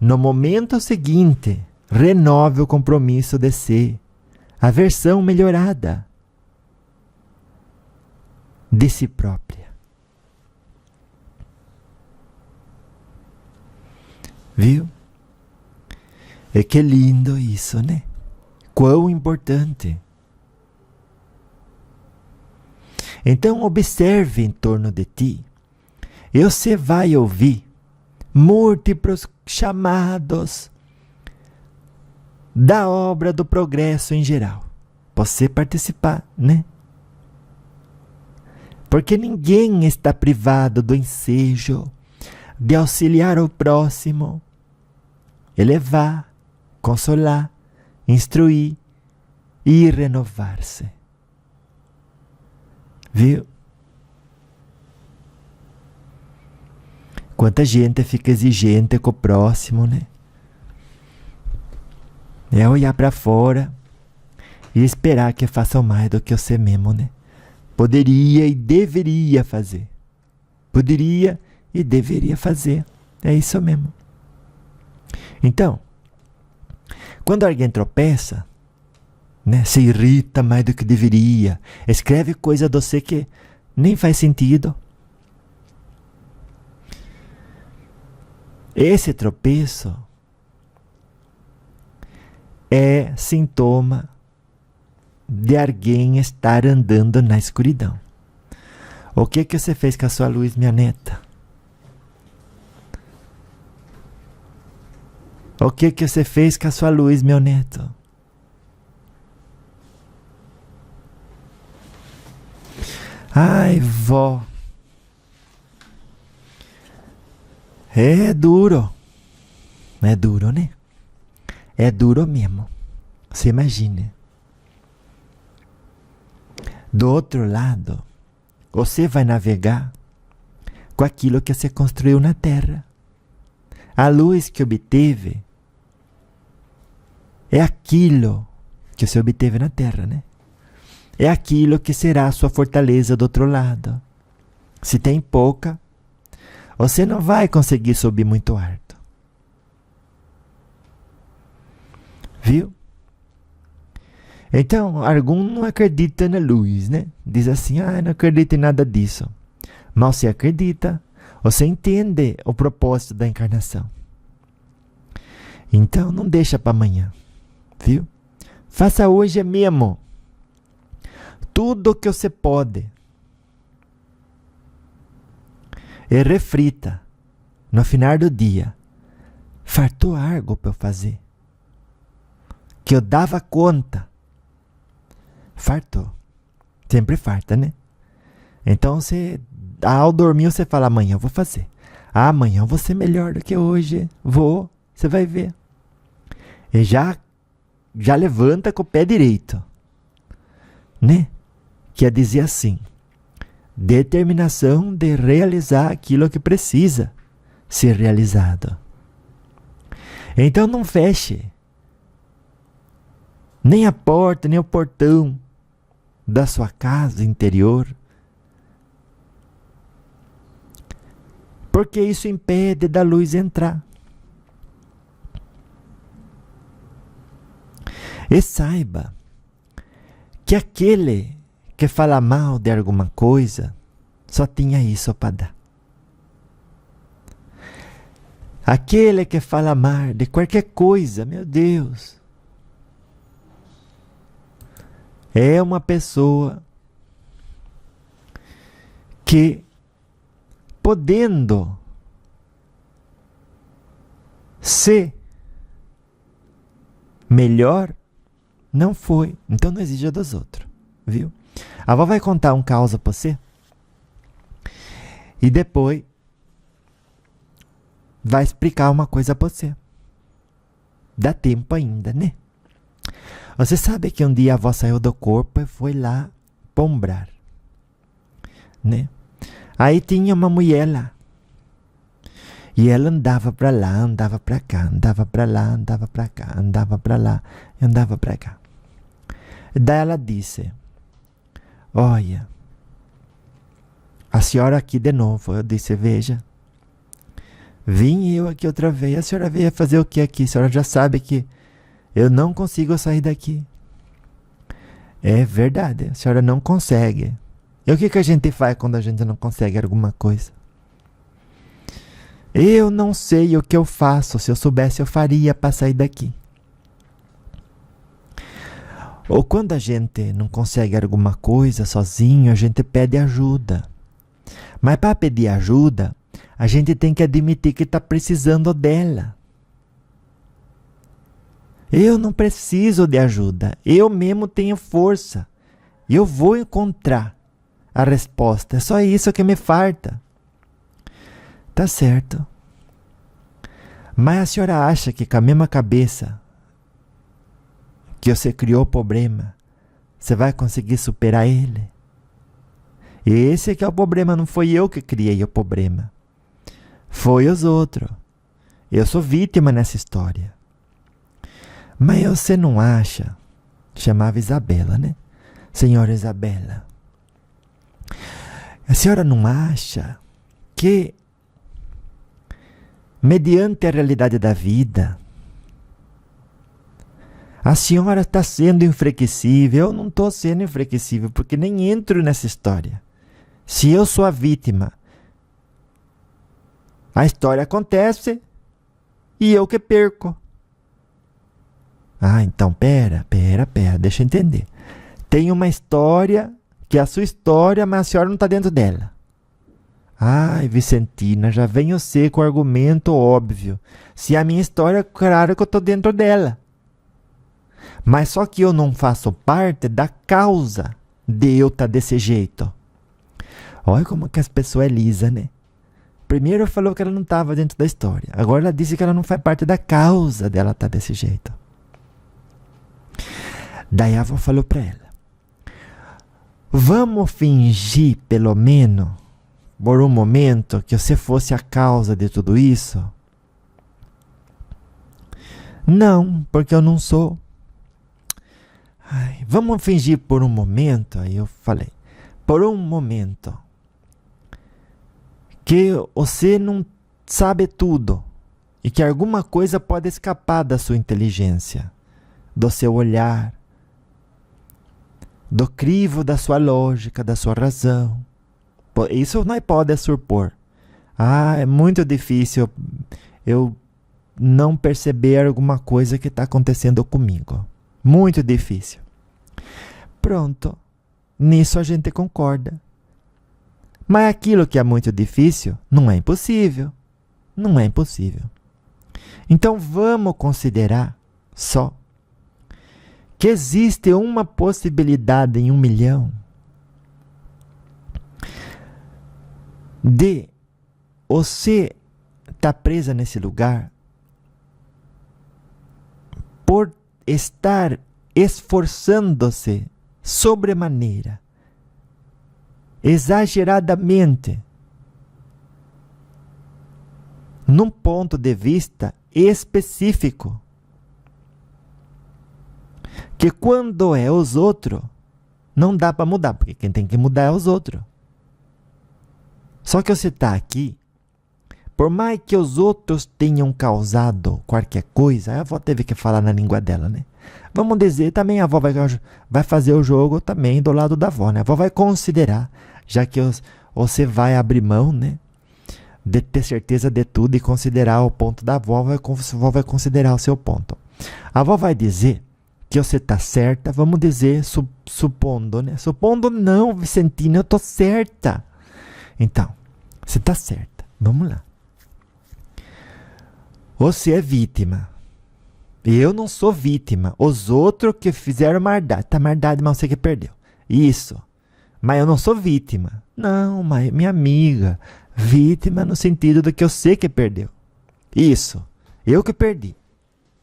no momento seguinte, renove o compromisso de ser a versão melhorada de si própria. Viu? E que lindo isso, né? Quão importante. Então observe em torno de ti e você vai ouvir múltiplos chamados da obra do progresso em geral. Você participar, né? Porque ninguém está privado do ensejo de auxiliar o próximo, elevar, consolar, instruir e renovar-se. Viu? Quanta gente fica exigente com o próximo, né? É olhar para fora e esperar que façam mais do que você mesmo, né? Poderia e deveria fazer. Poderia e deveria fazer. É isso mesmo. Então, quando alguém tropeça, né, se irrita mais do que deveria, escreve coisa de você que nem faz sentido. Esse tropeço é sintoma de alguém estar andando na escuridão. O que você fez com a sua luz, minha neta? O que você fez com a sua luz, meu neto? Ai, vó. É duro. É duro, né? É duro mesmo. Você imagine. Do outro lado, você vai navegar com aquilo que você construiu na terra. A luz que obteve é aquilo que você obteve na terra, né? É aquilo que será a sua fortaleza do outro lado. Se tem pouca, você não vai conseguir subir muito alto. Viu? Então, algum não acredita na luz, né? Diz assim, não acredito em nada disso. Mas você acredita, você entende o propósito da encarnação. Então, não deixa para amanhã, viu? Faça hoje mesmo. Tudo o que você pode. E reflita, no final do dia, fartou algo para eu fazer? Que eu dava conta. Fartou. Sempre farta, né? Então, ao dormir, você fala, amanhã eu vou fazer. Amanhã eu vou ser melhor do que hoje. Vou, você vai ver. E já levanta com o pé direito. Né? Quer dizer assim, determinação de realizar aquilo que precisa ser realizado. Então não feche nem a porta, nem o portão da sua casa interior, porque isso impede da luz entrar. E saiba que aquele que fala mal de alguma coisa só tinha isso para dar. Aquele que fala mal de qualquer coisa, meu Deus, é uma pessoa que, podendo ser melhor, não foi. Então não exija dos outros, viu? A avó vai contar um caos para você e depois vai explicar uma coisa para você. Dá tempo ainda, né? Você sabe que um dia a avó saiu do corpo e foi lá pombrar, né? Aí tinha uma mulher lá. E ela andava para lá, andava para cá, andava para lá, andava para cá, andava para lá, andava para cá. Daí ela disse, olha, a senhora aqui de novo. Eu disse, veja, Vim eu aqui outra vez. A senhora veio fazer o que aqui? A senhora já sabe que eu não consigo sair daqui. É verdade, a senhora não consegue. E o que a gente faz quando a gente não consegue alguma coisa? Eu não sei o que eu faço. Se eu soubesse, eu faria para sair daqui. Ou quando a gente não consegue alguma coisa sozinho, a gente pede ajuda. Mas para pedir ajuda, a gente tem que admitir que está precisando dela. Eu não preciso de ajuda. Eu mesmo tenho força. Eu vou encontrar a resposta. É só isso que me falta. Tá certo. Mas a senhora acha que com a mesma cabeça que você criou o problema, você vai conseguir superar ele? Esse que é o problema. Não foi eu que criei o problema. Foi os outros. Eu sou vítima nessa história. Mas você não acha? Chamava Isabela, né? Senhora Isabela. A senhora não acha que, mediante a realidade da vida, a senhora está sendo inflexível? Eu não estou sendo inflexível, porque nem entro nessa história. Se eu sou a vítima, a história acontece e eu que perco. Ah, então pera, deixa eu entender. Tem uma história que é a sua história, mas a senhora não está dentro dela. Ai, Vicentina, já vem você com o argumento óbvio. Se a minha história, claro que eu estou dentro dela. Mas só que eu não faço parte da causa de eu estar desse jeito. Olha como que as pessoas é lisa, né? Primeiro falou que ela não estava dentro da história. Agora ela disse que ela não faz parte da causa dela estar desse jeito. Daí a avó falou para ela: vamos fingir, pelo menos, por um momento, que você fosse a causa de tudo isso? Não, porque eu não sou. Ai, vamos fingir por um momento, aí eu falei, por um momento, que você não sabe tudo e que alguma coisa pode escapar da sua inteligência, do seu olhar, do crivo da sua lógica, da sua razão. Isso não pode supor. Ah, é muito difícil eu não perceber alguma coisa que está acontecendo comigo. Muito difícil. Pronto. Nisso a gente concorda. Mas aquilo que é muito difícil não é impossível. Não é impossível. Então vamos considerar só que existe uma possibilidade em 1 milhão de você estar presa nesse lugar por estar esforçando-se sobremaneira, exageradamente, num ponto de vista específico, que quando é os outros, não dá para mudar, porque quem tem que mudar é os outros. Só que você está aqui, por mais que os outros tenham causado qualquer coisa, a avó teve que falar na língua dela, né? Vamos dizer, também a avó vai fazer o jogo também do lado da avó, né? A avó vai considerar, já que você vai abrir mão, né? De ter certeza de tudo e considerar o ponto da avó, a avó vai considerar o seu ponto. A avó vai dizer que você está certa, vamos dizer, supondo, né? Supondo não, Vicentina, eu estou certa. Então, você está certa. Vamos lá. Você é vítima. Eu não sou vítima. Os outros que fizeram maldade. Tá maldade, mas você que perdeu. Isso. Mas eu não sou vítima. Não, mas minha amiga. Vítima no sentido do que eu sei que perdeu. Isso. Eu que perdi.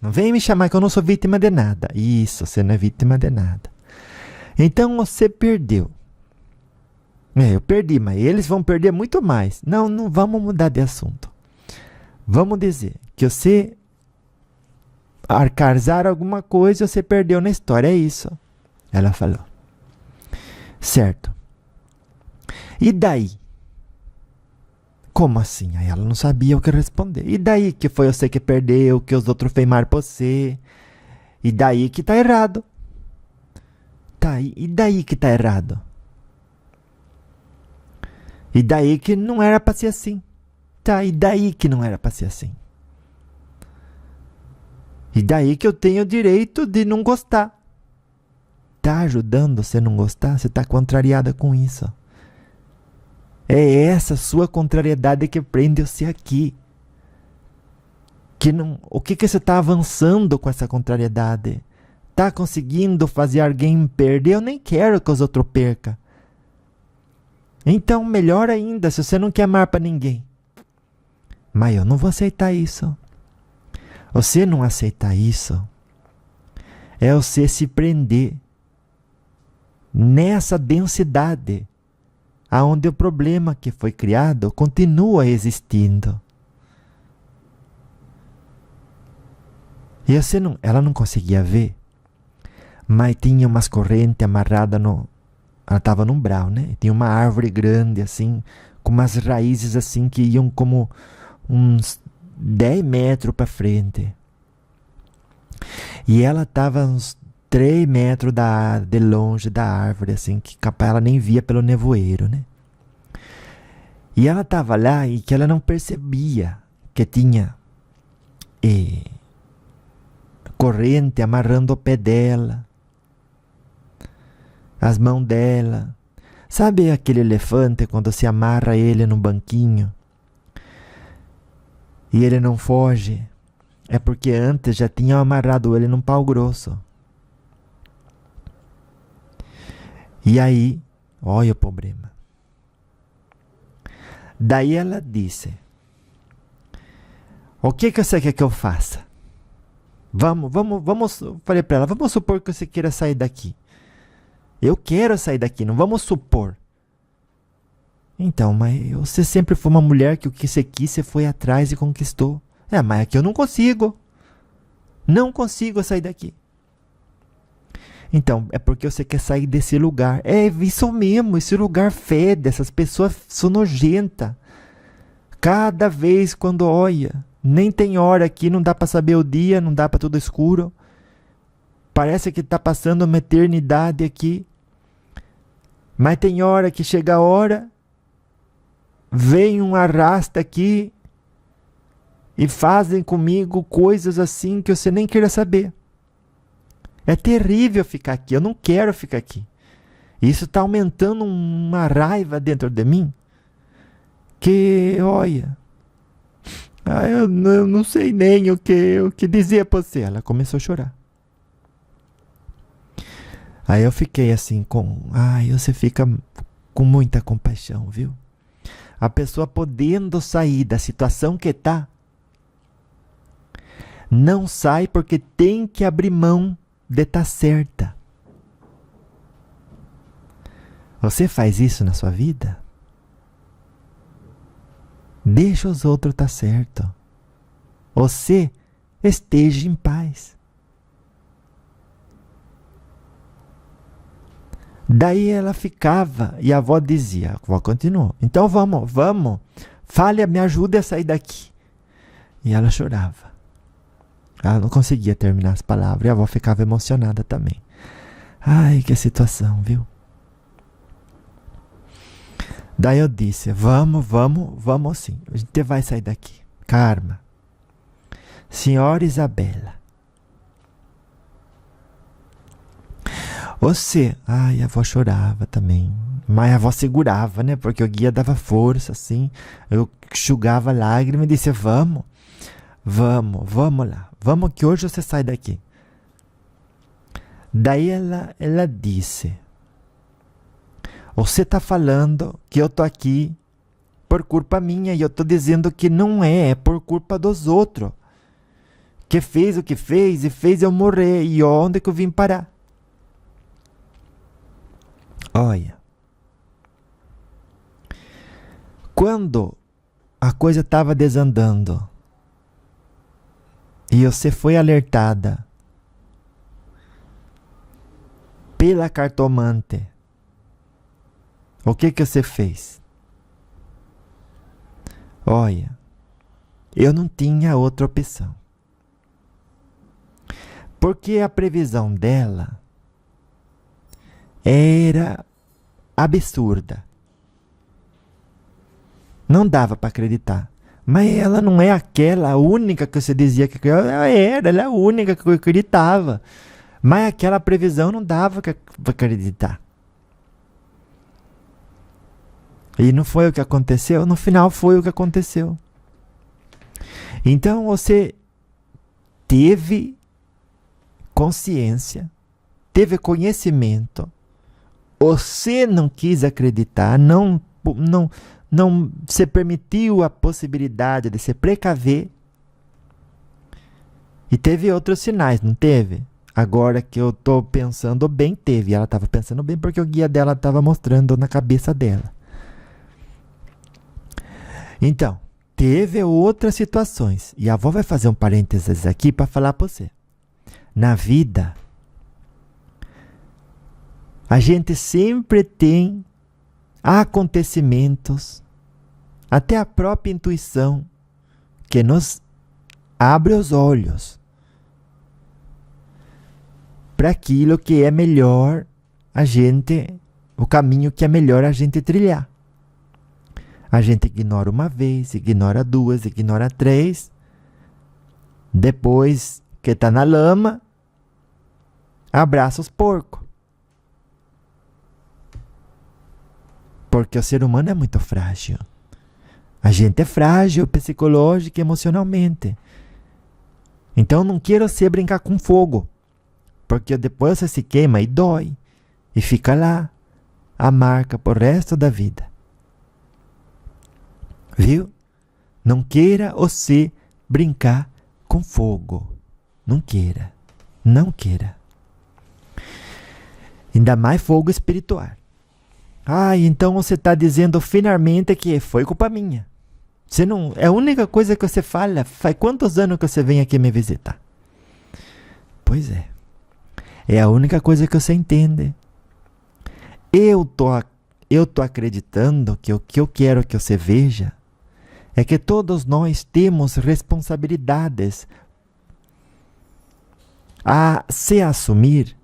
Não vem me chamar que eu não sou vítima de nada. Isso, você não é vítima de nada. Então você perdeu. Eu perdi, mas eles vão perder muito mais. Não vamos mudar de assunto. Vamos dizer que você arcasar alguma coisa e você perdeu na história. É isso. Ela falou. Certo. E daí? Como assim? Aí ela não sabia o que responder. E daí que foi você que perdeu, que os outros fez mal pra você? E daí que tá errado. Tá, e daí que tá errado? E daí que não era pra ser assim. Tá, e daí que não era pra ser assim? E daí que eu tenho o direito de não gostar. Tá ajudando você a não gostar? Você tá contrariada com isso. É essa sua contrariedade que prende você aqui. Que não, o que você tá avançando com essa contrariedade? Tá conseguindo fazer alguém perder? Eu nem quero que os outros percam. Então, melhor ainda, se você não quer amar pra ninguém. Mas eu não vou aceitar isso. Você não aceitar isso é você se prender nessa densidade aonde o problema que foi criado continua existindo. E você não, ela não conseguia ver, mas tinha umas correntes amarradas no... Ela estava num umbral, né? Tinha uma árvore grande, assim, com umas raízes assim que iam como uns 10 metros para frente. E ela estava uns 3 metros de longe da árvore, assim, que capaz ela nem via pelo nevoeiro, né? E ela estava lá e que ela não percebia que tinha corrente amarrando o pé dela, as mãos dela. Sabe aquele elefante quando se amarra ele num banquinho e ele não foge? É porque antes já tinham amarrado ele num pau grosso. E aí, olha o problema. Daí ela disse: o que você quer que eu faça? Vamos, falei para ela, vamos supor que você queira sair daqui. Eu quero sair daqui, não vamos supor. Então, mas você sempre foi uma mulher que o que você quis, você foi atrás e conquistou. Mas aqui eu não consigo. Não consigo sair daqui. Então, é porque você quer sair desse lugar. É isso mesmo, esse lugar fede, essas pessoas são nojentas. Cada vez quando olha, nem tem hora aqui, não dá para saber o dia, não dá para tudo escuro. Parece que está passando uma eternidade aqui. Mas tem hora que chega a hora, vem um arrasta aqui e fazem comigo coisas assim que você nem queira saber. É terrível ficar aqui, eu não quero ficar aqui. Isso está aumentando uma raiva dentro de mim que, olha, eu não sei nem o que dizer para você. Ela começou a chorar. Aí eu fiquei assim você fica com muita compaixão, viu? A pessoa podendo sair da situação que está, não sai porque tem que abrir mão de estar certa. Você faz isso na sua vida? Deixa os outros estar certo. Você esteja em paz. Daí ela ficava e a avó dizia, a avó continuou, então vamos, fale, me ajude a sair daqui. E ela chorava. Ela não conseguia terminar as palavras e a avó ficava emocionada também. Ai, que situação, viu? Daí eu disse, vamos sim, a gente vai sair daqui. Karma. Senhora Isabela. Você, a avó chorava também, mas a avó segurava, né? Porque o guia dava força, assim. Eu enxugava lágrimas e disse, vamos lá. Vamos que hoje você sai daqui. Daí ela disse, você tá falando que eu tô aqui por culpa minha e eu tô dizendo que não é por culpa dos outros. Que fez o que fez e fez eu morrer. E onde que eu vim parar? Olha, quando a coisa estava desandando e você foi alertada pela cartomante, o que você fez? Olha, eu não tinha outra opção. Porque a previsão dela era absurda. Não dava para acreditar. Mas ela não é aquela única que você dizia que ela é a única que eu acreditava. Mas aquela previsão não dava para acreditar. E não foi o que aconteceu? No final foi o que aconteceu. Então você teve consciência, teve conhecimento, você não quis acreditar, não se permitiu a possibilidade de se precaver. E teve outros sinais, não teve? Agora que eu estou pensando bem, teve. Ela estava pensando bem porque o guia dela estava mostrando na cabeça dela. Então, teve outras situações. E a avó vai fazer um parênteses aqui para falar para você. Na vida, a gente sempre tem acontecimentos, até a própria intuição, que nos abre os olhos para aquilo que é melhor o caminho que é melhor a gente trilhar. A gente ignora uma vez, ignora duas, ignora três. Depois que está na lama, abraça os porcos. Porque o ser humano é muito frágil. A gente é frágil psicológica e emocionalmente. Então não queira você brincar com fogo. Porque depois você se queima e dói. E fica lá a marca pro resto da vida. Viu? Não queira você brincar com fogo. Não queira. Não queira. Ainda mais fogo espiritual. Então você está dizendo finalmente que foi culpa minha. Você não, é a única coisa que você fala. Faz quantos anos que você vem aqui me visitar? Pois é. É a única coisa que você entende. Eu tô acreditando que o que eu quero que você veja é que todos nós temos responsabilidades a se assumir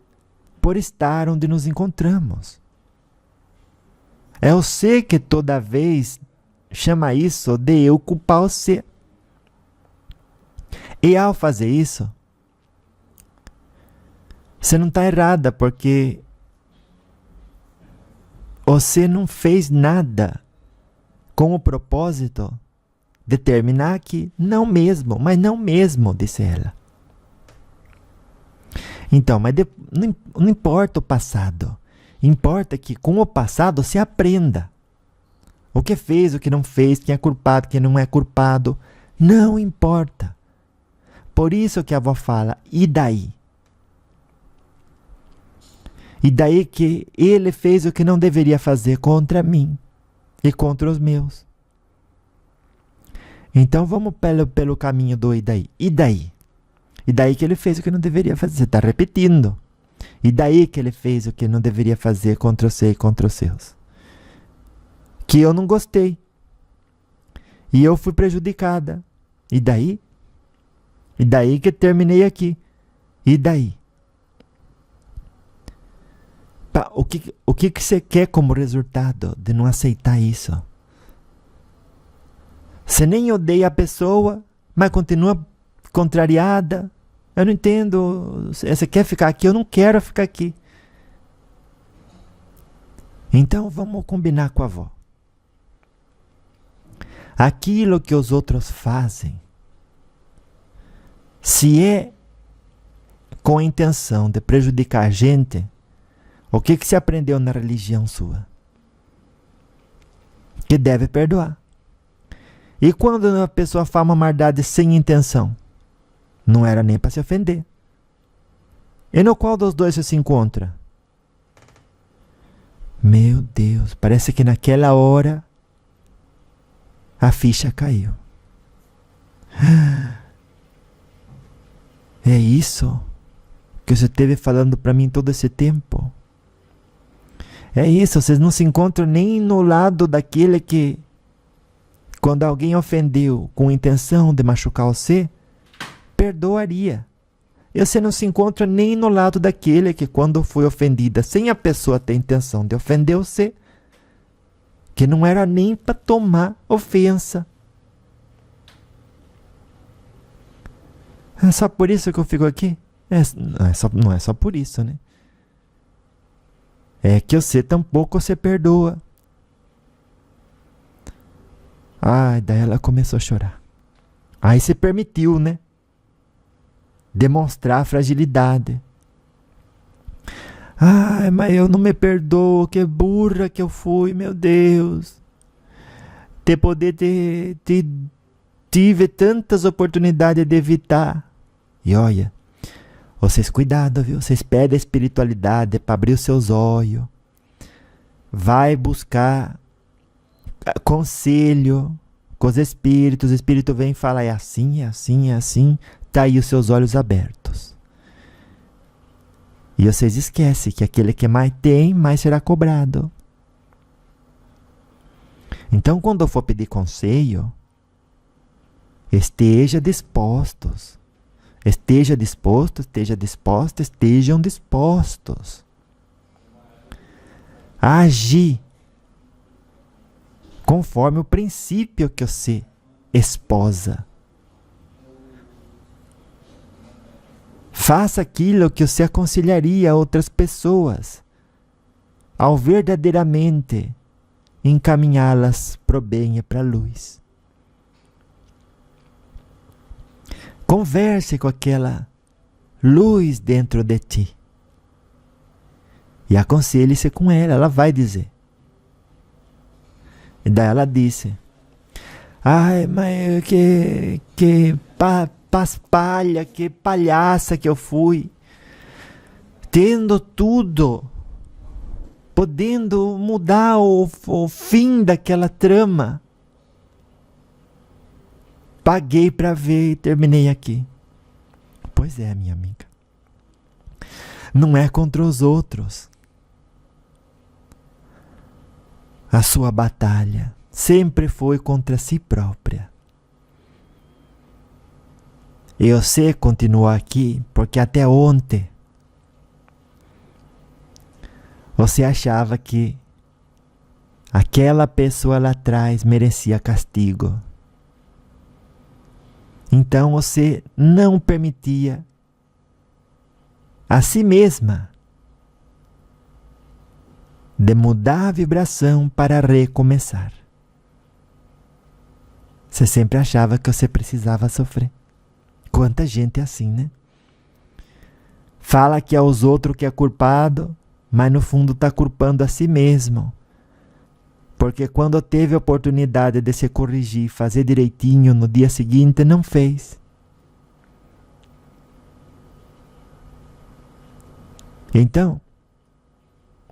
por estar onde nos encontramos. É você que toda vez chama isso de eu culpar você. E ao fazer isso, você não está errada, porque você não fez nada com o propósito de terminar aqui. Não mesmo, mas não mesmo, disse ela. Então, mas não importa o passado. Importa que com o passado se aprenda. O que fez, o que não fez, quem é culpado, quem não é culpado. Não importa. Por isso que a avó fala, e daí? E daí que ele fez o que não deveria fazer contra mim e contra os meus. Então vamos pelo caminho do e daí. E daí? E daí que ele fez o que não deveria fazer. Você está repetindo. E daí que ele fez o que não deveria fazer contra você e contra os seus. Que eu não gostei. E eu fui prejudicada. E daí? E daí que terminei aqui. E daí? O que você quer como resultado de não aceitar isso? Você nem odeia a pessoa, mas continua contrariada. Eu não entendo. Você quer ficar aqui? Eu não quero ficar aqui. Então vamos combinar com a avó. Aquilo que os outros fazem, se é com a intenção de prejudicar a gente, o que você aprendeu na religião sua? Que deve perdoar. E quando a pessoa faz uma maldade sem intenção? Não era nem para se ofender. E no qual dos dois você se encontra? Meu Deus, parece que naquela hora a ficha caiu. É isso que você esteve falando para mim todo esse tempo? É isso, vocês não se encontram nem no lado daquele que quando alguém ofendeu com intenção de machucar você, perdoaria. E você não se encontra nem no lado daquele que, quando foi ofendida, sem a pessoa ter intenção de ofender você, que não era nem para tomar ofensa. É só por isso que eu fico aqui? Não é só por isso, né? É que você tampouco se perdoa. Ai, daí ela começou a chorar. Aí se permitiu, né? Demonstrar fragilidade. Ai, mas eu não me perdoo, que burra que eu fui, meu Deus. Tive tantas oportunidades de evitar. E olha, vocês cuidado, viu? Vocês pedem a espiritualidade para abrir os seus olhos. Vai buscar conselho com os espíritos. O espírito vem e fala, é assim, é assim, é assim. Tá aí os seus olhos abertos. E vocês esquecem que aquele que mais tem, mais será cobrado. Então, quando eu for pedir conselho, estejam dispostos. Estejam dispostos a agir conforme o princípio que você esposa. Faça aquilo que você aconselharia a outras pessoas, ao verdadeiramente encaminhá-las para o bem e para a luz. Converse com aquela luz dentro de ti. E aconselhe-se com ela vai dizer. E daí ela disse, ai, mas que paspalha, que palhaça que eu fui. Tendo tudo, podendo mudar o fim daquela trama. Paguei para ver e terminei aqui. Pois é, minha amiga. Não é contra os outros. A sua batalha sempre foi contra si própria. E você continua aqui porque até ontem você achava que aquela pessoa lá atrás merecia castigo. Então você não permitia a si mesma de mudar a vibração para recomeçar. Você sempre achava que você precisava sofrer. Quanta gente é assim, né? Fala que é os outros que é culpado, mas no fundo está culpando a si mesmo. Porque quando teve a oportunidade de se corrigir, fazer direitinho no dia seguinte, não fez. Então,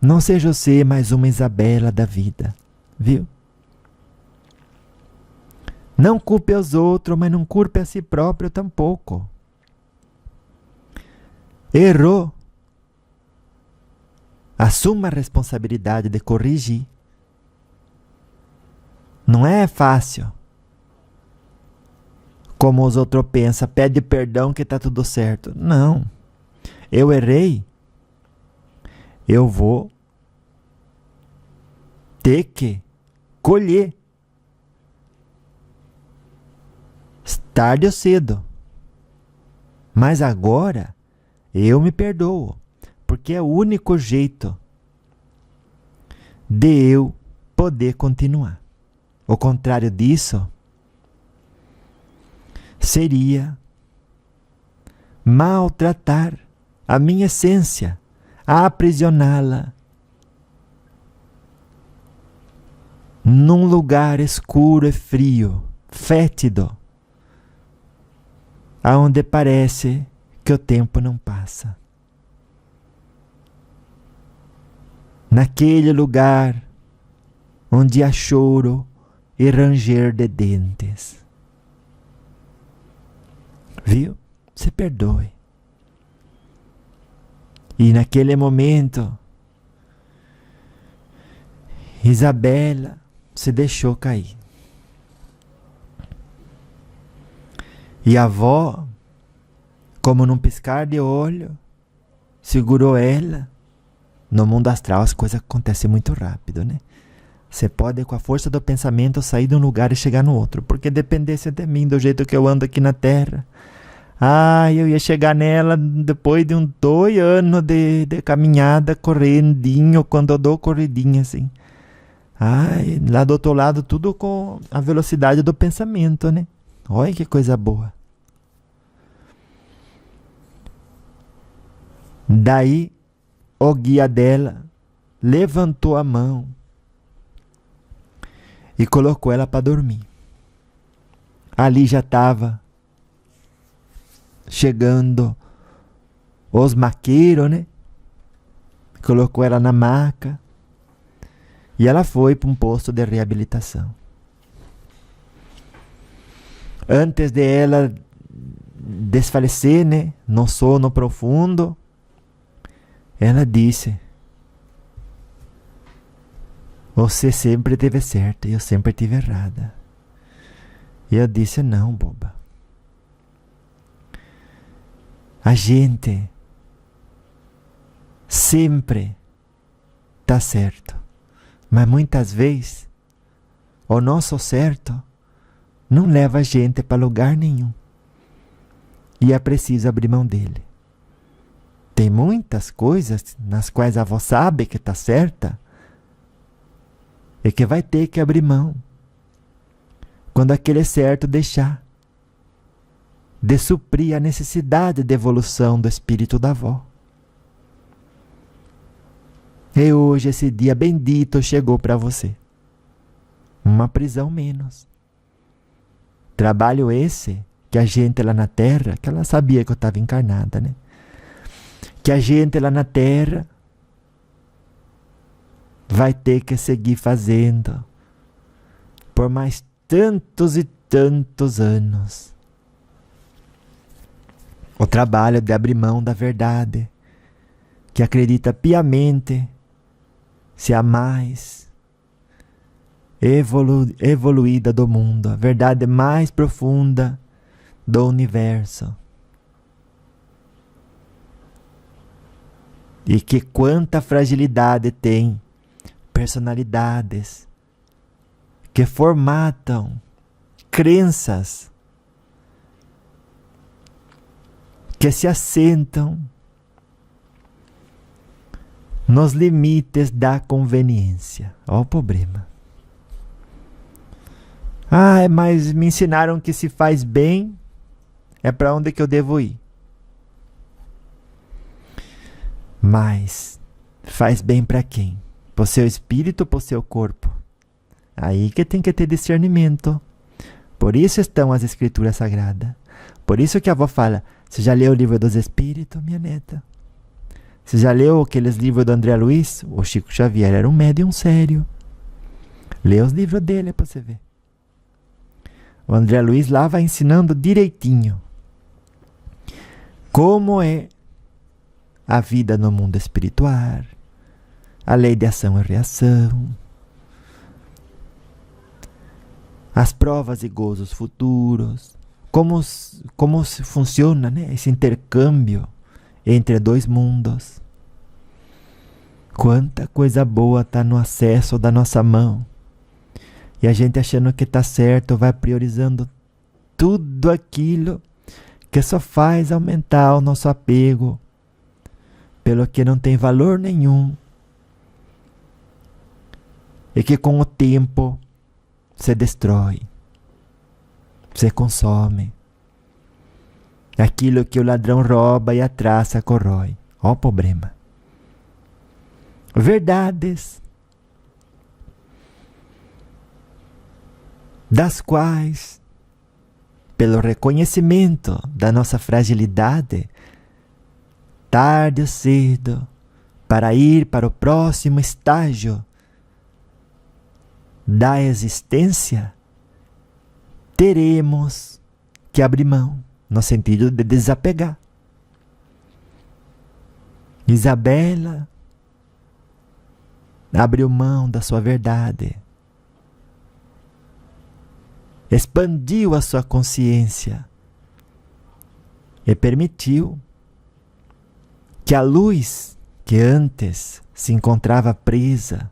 não seja você mais uma Isabela da vida, viu? Não culpe os outros, mas não culpe a si próprio tampouco. Errou. Assuma a responsabilidade de corrigir. Não é fácil. Como os outros pensam, pede perdão que está tudo certo. Não. Eu errei. Eu vou ter que colher. Tarde ou cedo. Mas agora eu me perdoo. Porque é o único jeito de eu poder continuar. O contrário disso seria maltratar a minha essência, aprisioná-la num lugar escuro e frio, fétido, aonde parece que o tempo não passa. Naquele lugar onde há choro e ranger de dentes. Viu? Se perdoe. E naquele momento, Isabela se deixou cair. E a avó, como num piscar de olho, segurou ela. No mundo astral as coisas acontecem muito rápido, né? Você pode, com a força do pensamento, sair de um lugar e chegar no outro. Porque dependesse de mim, do jeito que eu ando aqui na Terra, eu ia chegar nela depois de 2 anos de caminhada, correndinho, quando eu dou corridinha assim. Lá do outro lado, tudo com a velocidade do pensamento, né? Olha que coisa boa. Daí, o guia dela levantou a mão e colocou ela para dormir. Ali já estava chegando os maqueiros, né? Colocou ela na maca e ela foi para um posto de reabilitação. Antes de ela desfalecer, né, no sono profundo, ela disse: você sempre teve certo e eu sempre tive errada. E eu disse: não, boba. A gente sempre tá certo, mas muitas vezes o nosso certo não leva a gente para lugar nenhum. E é preciso abrir mão dele. Tem muitas coisas nas quais a avó sabe que está certa e que vai ter que abrir mão quando aquele certo deixar de suprir a necessidade de evolução do espírito da avó. E hoje esse dia bendito chegou para você. Uma prisão menos. Trabalho esse que a gente lá na Terra, que ela sabia que eu estava encarnada, né? Que a gente lá na Terra vai ter que seguir fazendo por mais tantos e tantos anos. O trabalho de abrir mão da verdade, que acredita piamente ser a mais evoluída do mundo, a verdade mais profunda do universo. E que quanta fragilidade tem personalidades que formatam crenças que se assentam nos limites da conveniência. Olha o problema. Mas me ensinaram que se faz bem, é para onde que eu devo ir. Mas faz bem para quem? Para o seu espírito ou para o seu corpo? Aí que tem que ter discernimento. Por isso estão as escrituras sagradas. Por isso que a avó fala: você já leu o livro dos Espíritos, minha neta? Você já leu aqueles livros do André Luiz? O Chico Xavier era um médium sério. Lê os livros dele para você ver. O André Luiz lá vai ensinando direitinho como é a vida no mundo espiritual, a lei de ação e reação, as provas e gozos futuros, como funciona, né, esse intercâmbio entre dois mundos. Quanta coisa boa está no acesso da nossa mão. E a gente achando que está certo, vai priorizando tudo aquilo que só faz aumentar o nosso apego pelo que não tem valor nenhum. E que com o tempo se destrói, se consome. Aquilo que o ladrão rouba e a traça corrói. Ó o problema. Verdades das quais, pelo reconhecimento da nossa fragilidade, tarde ou cedo, para ir para o próximo estágio da existência, teremos que abrir mão, no sentido de desapegar. Isabela abriu mão da sua verdade, expandiu a sua consciência e permitiu que a luz que antes se encontrava presa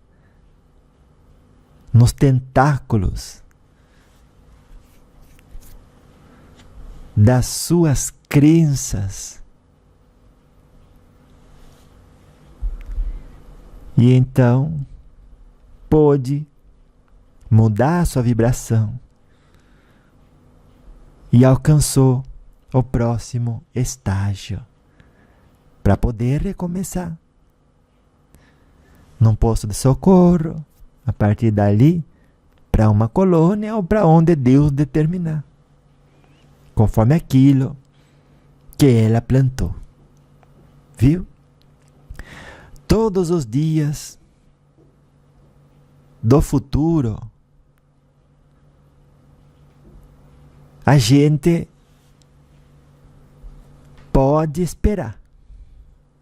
nos tentáculos das suas crenças, e então pôde mudar a sua vibração e alcançou o próximo estágio para poder recomeçar num posto de socorro, a partir dali para uma colônia ou para onde Deus determinar, conforme aquilo que ela plantou. Viu? Todos os dias do futuro, a gente pode esperar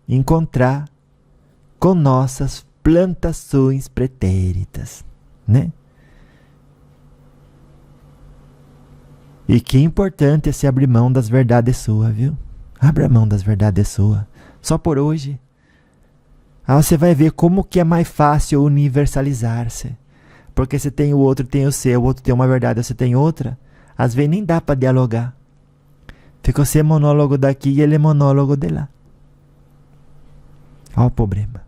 encontrar com nossas plantações pretéritas, né? E que importante é se abrir mão das verdades suas, viu? Abra mão das verdades suas, só por hoje. Aí você vai ver como que é mais fácil universalizar-se. Porque você tem o outro, tem o seu, o outro tem uma verdade, você tem outra. Às vezes nem dá para dialogar. Fica você monólogo daqui e ele é monólogo de lá. Olha o problema.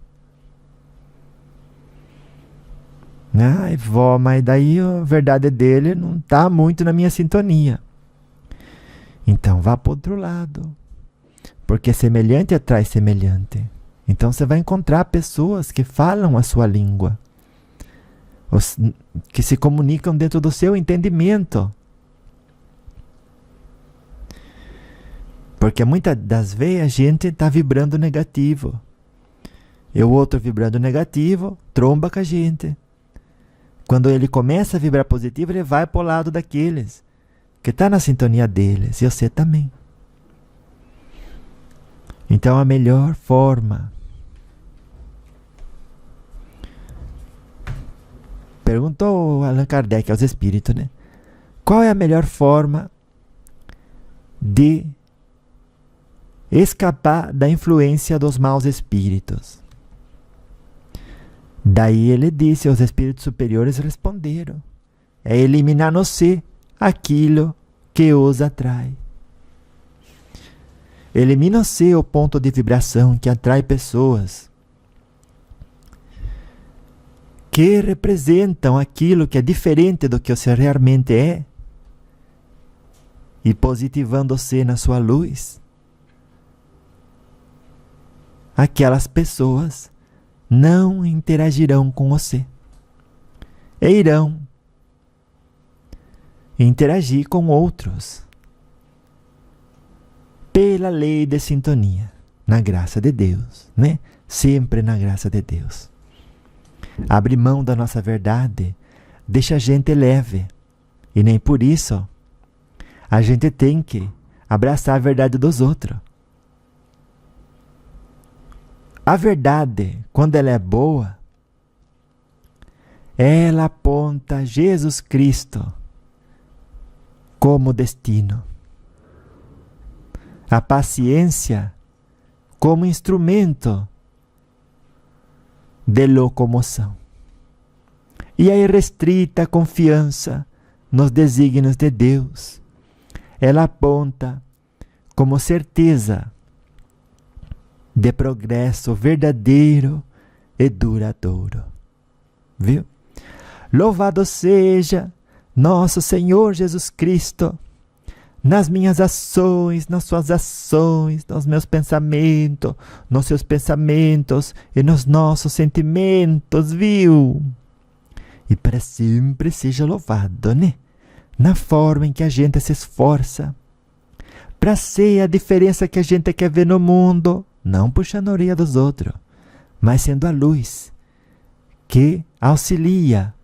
Ai, vó, mas daí a verdade dele não está muito na minha sintonia. Então vá para o outro lado. Porque semelhante atrai semelhante. Então você vai encontrar pessoas que falam a sua língua, que se comunicam dentro do seu entendimento. Porque muitas das vezes a gente está vibrando negativo. E o outro vibrando negativo, tromba com a gente. Quando ele começa a vibrar positivo, ele vai para o lado daqueles que está na sintonia deles. E você também. Então a melhor forma... Perguntou Allan Kardec aos espíritos, né? Qual é a melhor forma de escapar da influência dos maus espíritos? Daí ele disse, os espíritos superiores responderam: é eliminar no si aquilo que os atrai. Elimina no si o ponto de vibração que atrai pessoas que representam aquilo que é diferente do que você realmente é, e positivando-se na sua luz, aquelas pessoas não interagirão com você e irão interagir com outros pela lei de sintonia, na graça de Deus, né? Sempre na graça de Deus. Abre mão da nossa verdade, deixa a gente leve, e nem por isso a gente tem que abraçar a verdade dos outros. A verdade, quando ela é boa, ela aponta Jesus Cristo como destino. A paciência como instrumento de locomoção. E a irrestrita confiança nos desígnios de Deus, ela aponta como certeza de progresso verdadeiro e duradouro. Viu? Louvado seja nosso Senhor Jesus Cristo, nas minhas ações, nas suas ações, nos meus pensamentos, nos seus pensamentos e nos nossos sentimentos, viu? E para sempre seja louvado, né? Na forma em que a gente se esforça para ser a diferença que a gente quer ver no mundo, não puxando a orelha dos outros, mas sendo a luz que auxilia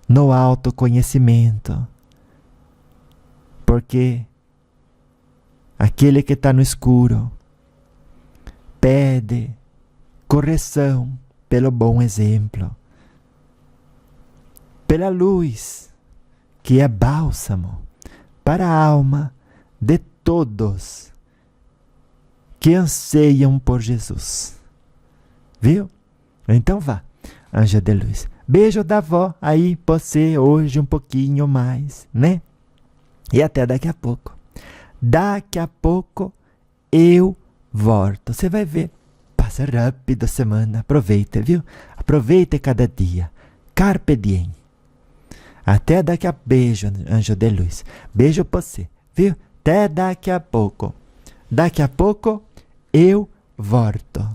no autoconhecimento. Porque aquele que está no escuro pede correção pelo bom exemplo, pela luz que é bálsamo para a alma de todos que anseiam por Jesus. Viu? Então vá, anjo de luz. Beijo da avó aí, você hoje um pouquinho mais, né? E até daqui a pouco. Daqui a pouco eu volto. Você vai ver. Passa rápido a semana. Aproveita, viu? Aproveita cada dia. Carpe diem. Até daqui a pouco. Beijo, anjo de luz. Beijo pra você, viu? Até daqui a pouco. Daqui a pouco eu volto.